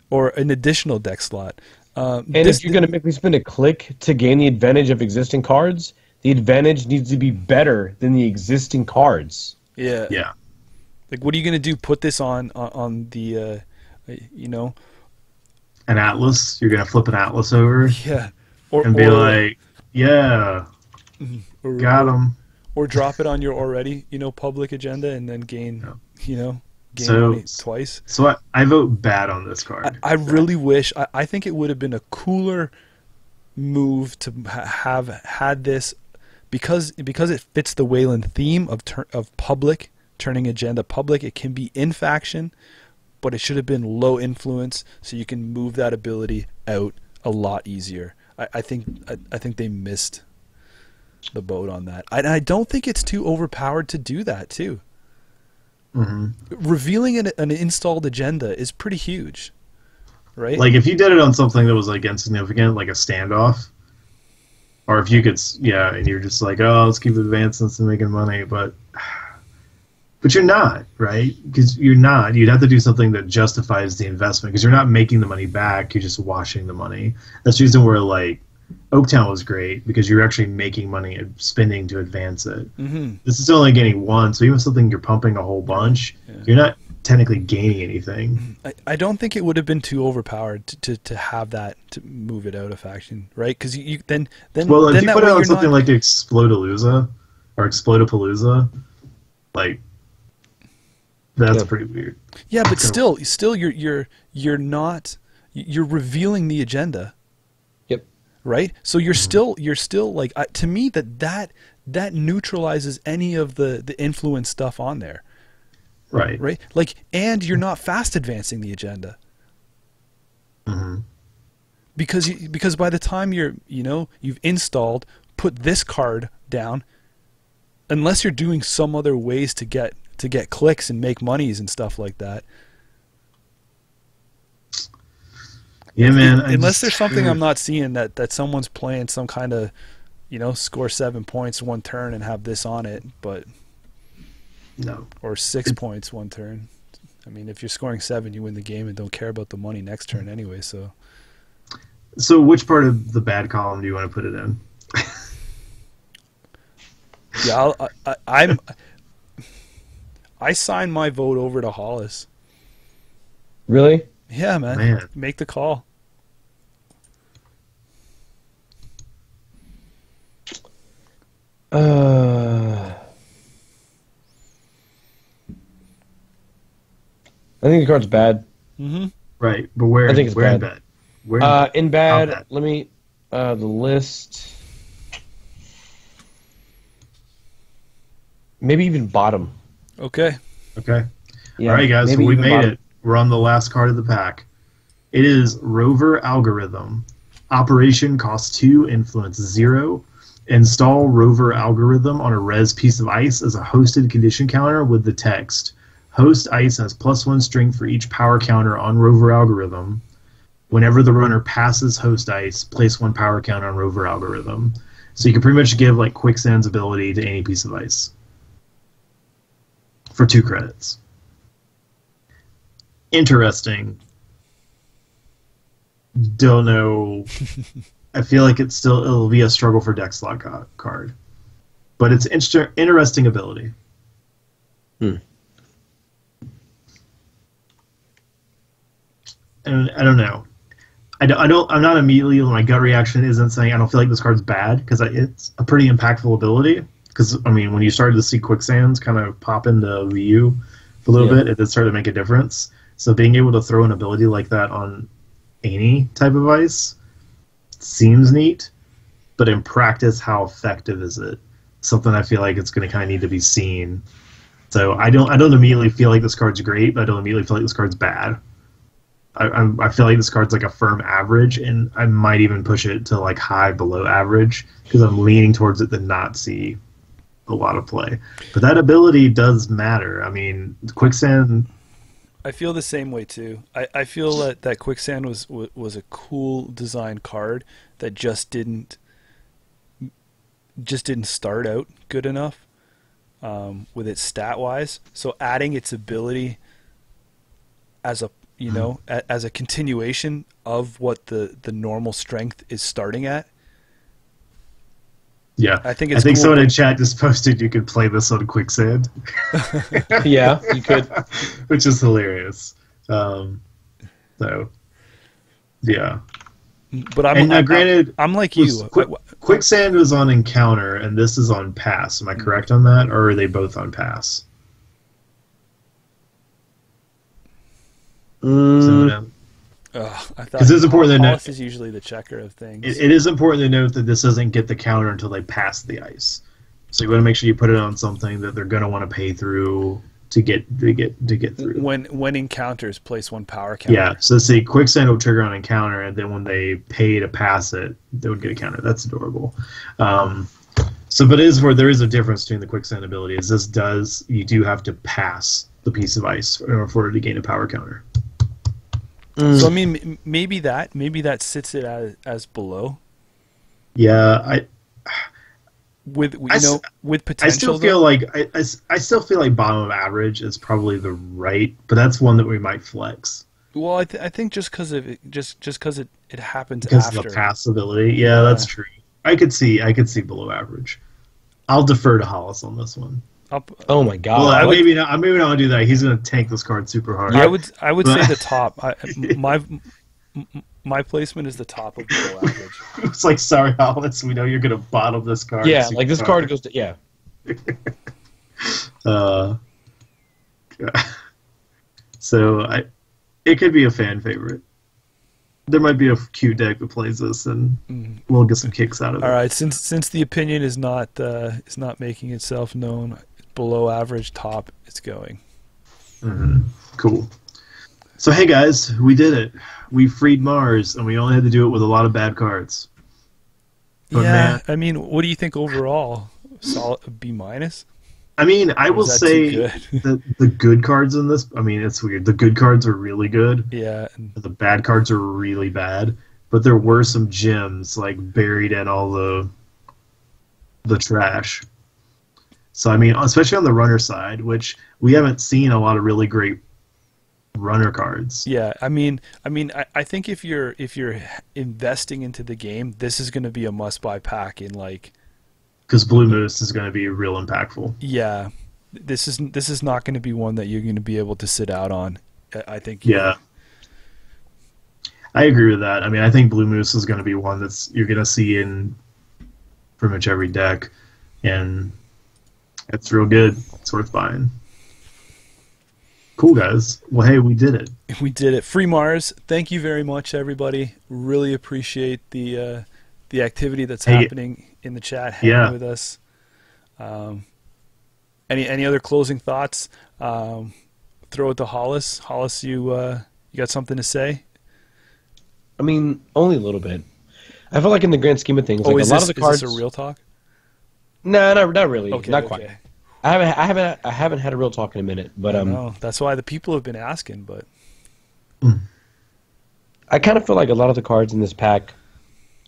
S2: Or an additional deck slot.
S4: And if you're going to make me spend a click to gain the advantage of existing cards, the advantage needs to be better than the existing cards.
S2: yeah,
S1: Yeah.
S2: like, what are you going to do? Put this on the, you know,
S1: An Atlas, you're gonna flip an Atlas over
S2: yeah, or
S1: and be like, "Yeah,
S2: or,
S1: got him."
S2: or drop it on your already, public agenda and then gain, gain
S1: So-
S2: money twice.
S1: So I vote bad on this card.
S2: I really wish. I think it would have been a cooler move to have had this because it fits the Wayland theme of public turning agenda public. It can be in faction, but it should have been low influence, so you can move that ability out a lot easier. I think they missed the boat on that. I don't think it's too overpowered to do that too.
S1: hmm
S2: Revealing an installed agenda is pretty huge, right?
S1: Like if you did it on something that was like insignificant, like a standoff, or if you could, yeah, and you're just like, "Oh, let's keep advancing and making money," but you're not, right? Because you're not. You'd have to do something that justifies the investment because you're not making the money back. You're just washing the money. That's the reason where like Oaktown was great because you're actually making money and spending to advance it.
S2: Mm-hmm.
S1: This is only getting one, so even something you're pumping a whole bunch, you're not technically gaining anything.
S2: I don't think it would have been too overpowered to have that to move it out of faction, right? Because you then
S1: Well, if
S2: then
S1: you
S2: that
S1: put it
S2: way
S1: on
S2: you're
S1: something
S2: not,
S1: like Explodapalooza or Explodapalooza, like that's pretty weird.
S2: yeah, but still you're not you're revealing the agenda,
S4: Yep.
S2: right? So you're still like to me that neutralizes any of the influence stuff on there,
S1: Right.
S2: right? Like, and you're not fast advancing the agenda.
S1: hmm
S2: Because by the time you've installed, put this card down, unless you're doing some other ways to get clicks and make monies and stuff like that.
S1: Yeah, man.
S2: Unless there's something I'm not seeing that someone's playing some kind of, score 7 points one turn and have this on it, but
S1: No.
S2: or 6 points one turn. I mean, if you're scoring 7, you win the game and don't care about the money next turn anyway. So
S1: So, which part of the bad column do you want to put it in?
S2: yeah, I sign my vote over to Hollis.
S4: Really?
S2: Yeah, man.
S1: Man.
S2: Make the call.
S4: I think the card's bad.
S2: Mm-hmm.
S1: Right, but where?
S4: I think it's
S1: where in
S4: bad.
S1: bed? Where?
S4: In bad,
S1: How bad?
S4: let me the list. Maybe even bottom.
S2: Okay.
S1: Okay.
S4: Yeah,
S1: All right, guys.
S4: maybe
S1: We
S4: even
S1: made
S4: bottom.
S1: it. We're on the last card of the pack. It is Rover Algorithm. Operation costs 2, influence 0. Install rover algorithm on a res piece of ice as a hosted condition counter with the text. Host ice has +1 strength for each power counter on rover algorithm. Whenever the runner passes host ice, place 1 power counter on rover algorithm. So you can pretty much give like Quicksand's ability to any piece of ice for 2 credits. Interesting. Don't know. I feel like it'll be a struggle for deck slot card, but it's interesting ability. And I don't know. I'm not immediately. My gut reaction isn't saying I don't feel like this card's bad because it's a pretty impactful ability. Because I mean, when you started to see Quicksands kind of pop into VU for a little bit, it did start to make a difference. So being able to throw an ability like that on any type of ice seems neat, but in practice, how effective is it? Something I feel like it's going to kind of need to be seen. So I don't immediately feel like this card's great, but I don't immediately feel like this card's bad. I feel like this card's like a firm average, and I might even push it to like high below average because I'm leaning towards it to not see a lot of play. But that ability does matter. I mean, Quicksand.
S2: I feel the same way too. I feel that Quicksand was a cool design card that just didn't start out good enough with its stat wise. So adding its ability as a as a continuation of what the normal strength is starting at.
S1: Yeah,
S2: I think
S1: cool. Someone in chat just posted you could play this on Quicksand.
S4: Yeah, you could,
S1: which is hilarious. So, yeah.
S2: But
S1: granted,
S2: I'm like you.
S1: Quicksand was on Encounter, and this is on Pass. Am I correct on that, or are they both on Pass?
S2: I thought
S1: it's important to note
S2: is usually the checker of things.
S1: It is important to note that this doesn't get the counter until they pass the ice. So you want to make sure you put it on something that they're going to want to pay through to get through.
S2: When encounters, place 1 power counter.
S1: Yeah. So see, Quicksand will trigger on encounter, and then when they pay to pass it, they would get a counter. That's adorable. But it is where there is a difference between the Quicksand ability. You do have to pass the piece of ice in order for it to gain a power counter.
S2: So I mean, maybe that sits it as below.
S1: Yeah,
S2: with potential.
S1: I still feel like bottom of average is probably the right, but that's one that we might flex.
S2: Well, I think just because of it, just because it happens
S1: because
S2: after
S1: of the pass ability. Yeah, that's true. I could see below average. I'll defer to Hollis on this one.
S4: Oh my god!
S1: Well, maybe not do that. He's going to tank this card super hard.
S2: Yeah, I would say the top. My placement is the top of below average.
S1: It's like, sorry, Hollis, we know you're going to bottom this card.
S4: Yeah, like this card goes to
S1: So it could be a fan favorite. There might be a cute deck that plays this, and we'll get some kicks out of it.
S2: All right, since the opinion is not making itself known, below average, top, it's going.
S1: Cool. So hey guys, we did it. We freed Mars, and we only had to do it with a lot of bad cards. But
S2: yeah, I mean, what do you think overall? Solid B-?
S1: I mean, I will say that the good cards in this, I mean, it's weird. The good cards are really good.
S2: Yeah.
S1: The bad cards are really bad. But there were some gems, like, buried in all the trash. So, I mean, especially on the runner side, which we haven't seen a lot of really great runner cards.
S2: Yeah, I mean, I think if you're investing into the game, this is going to be a must-buy pack in like.
S1: Because Blue Moose is going to be real impactful.
S2: Yeah, this is not going to be one that you're going to be able to sit out on. I think.
S1: Yeah. I agree with that. I mean, I think Blue Moose is going to be one you're going to see in pretty much every deck, and it's real good. It's worth buying. Cool, guys. Well, hey, we did it.
S2: We did it. Free Mars. Thank you very much, everybody. Really appreciate the activity that's happening in the chat. Hanging with us. Any other closing thoughts? Throw it to Hollis. Hollis, you got something to say?
S4: I mean, only a little bit. I feel like in the grand scheme of things,
S2: Oh,
S4: like
S2: is
S4: a lot
S2: this,
S4: of the cards.
S2: is this a real talk?
S4: No, not really.
S2: Okay,
S4: Not quite. I haven't had a real talk in a minute, but
S2: No, that's why the people have been asking. But
S4: I kind of feel like a lot of the cards in this pack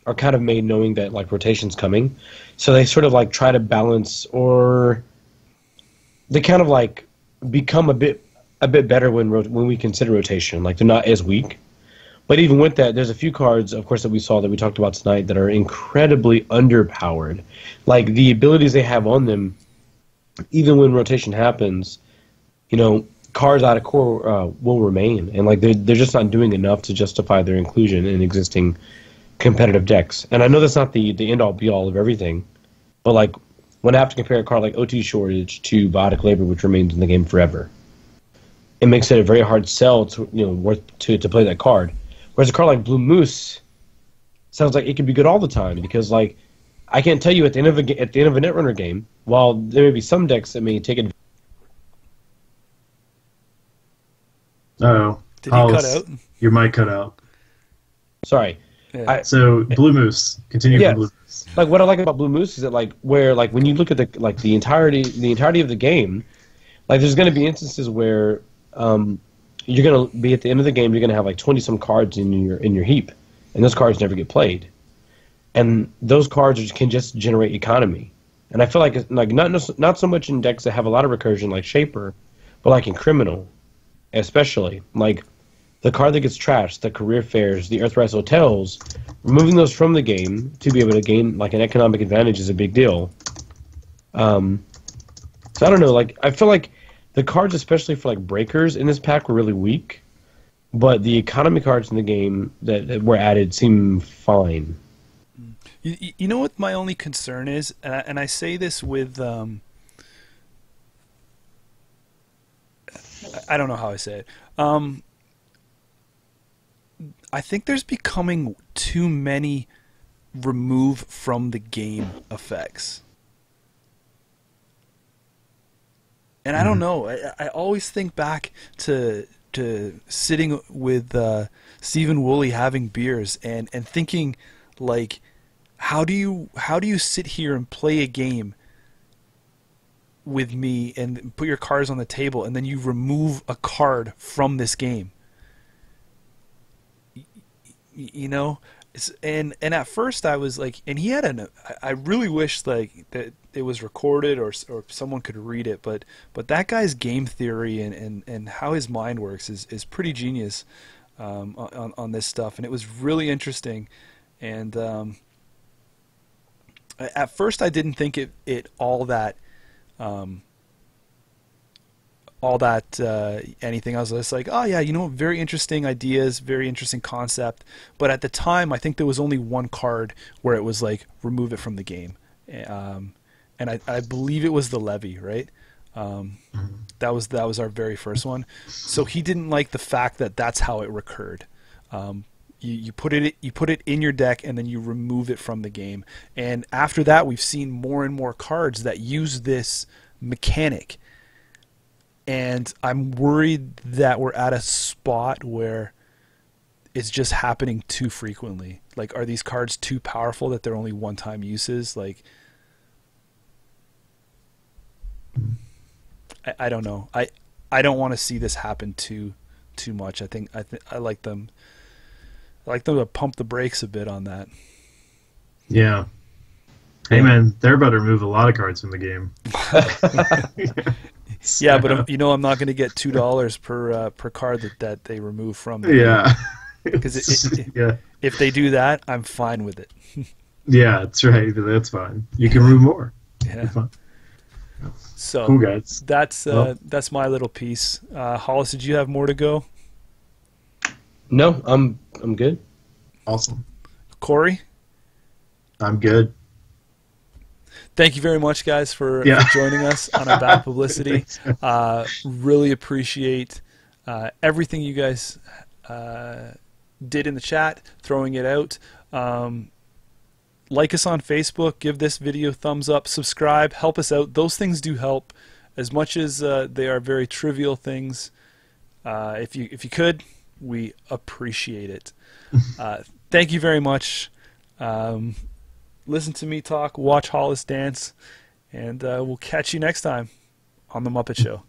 S4: are kind of made knowing that like rotation's coming, so they sort of like try to balance, or they kind of like become a bit better when we consider rotation. Like they're not as weak. But even with that, there's a few cards, of course, that we saw that we talked about tonight that are incredibly underpowered. Like the abilities they have on them, even when rotation happens, you know, cards out of core will remain, and like they're just not doing enough to justify their inclusion in existing competitive decks. And I know that's not the end all be all of everything, but like when I have to compare a card like OT Shortage to Biotic Labor, which remains in the game forever, it makes it a very hard sell to to play that card. Whereas a card like Blue Moose sounds like it could be good all the time, because like I can't tell you at the end of a Netrunner game, while there may be some decks that may take advantage.
S1: Oh,
S2: did he cut out?
S1: Your mic cut out.
S4: Sorry.
S2: Yeah.
S1: So Blue Moose, continue
S4: Yeah.
S1: with Blue Moose.
S4: Like what I like about Blue Moose is that like where like when you look at the entirety of the game, like there's going to be instances where you're going to be at the end of the game, you're going to have like 20 some cards in your heap, and those cards never get played, and those cards can just generate economy. And I feel like not so much in decks that have a lot of recursion like Shaper, but like in Criminal, especially like the card that gets trashed, the Career Fairs, the Earthrise Hotels, removing those from the game to be able to gain like an economic advantage is a big deal. So I don't know, like I feel like the cards, especially for like breakers in this pack, were really weak, but the economy cards in the game that were added seem fine.
S2: You know what my only concern is, and I say this with I don't know how I say it. I think there's becoming too many remove from the game effects. And I don't know. I always think back to sitting with Stephen Woolley having beers and thinking like, how do you sit here and play a game with me and put your cards on the table and then you remove a card from this game? You know, and at first I was like, and he had I really wish like that it was recorded or someone could read it, but that guy's game theory and how his mind works is pretty genius on this stuff, and it was really interesting. And at first I didn't think it all that anything. I was just like, oh yeah, you know, very interesting ideas, very interesting concept. But at the time, I think there was only one card where it was like, remove it from the game. And I believe it was the Levy, right? That was our very first one. So he didn't like the fact that that's how it recurred. You put it in your deck and then you remove it from the game. And after that, we've seen more and more cards that use this mechanic. And I'm worried that we're at a spot where it's just happening too frequently. Like, are these cards too powerful that they're only one-time uses? Like, I don't know. I don't want to see this happen too much. I like them. I like them to pump the brakes a bit on that.
S1: Yeah. Hey man, they're about to remove a lot of cards from the game.
S2: Yeah, but you know, I'm not going to get $2 per card that they remove from the
S1: yeah.
S2: Because
S1: yeah.
S2: if they do that, I'm fine with it.
S1: Yeah, that's right. That's fine. You can remove more.
S2: Yeah.
S1: Fine.
S2: So
S1: cool, guys.
S2: That's my little piece. Hollis, did you have more to go?
S4: No, I'm good.
S1: Awesome.
S2: Corey?
S1: I'm good.
S2: Thank you very much, guys, for joining us on our Bad Publicity. Really appreciate everything you guys did in the chat, throwing it out. Like us on Facebook, give this video a thumbs up, subscribe, help us out. Those things do help, as much as they are very trivial things. If you could, we appreciate it. Thank you very much. Listen to me talk, watch Hollis dance, and we'll catch you next time on The Muppet Show.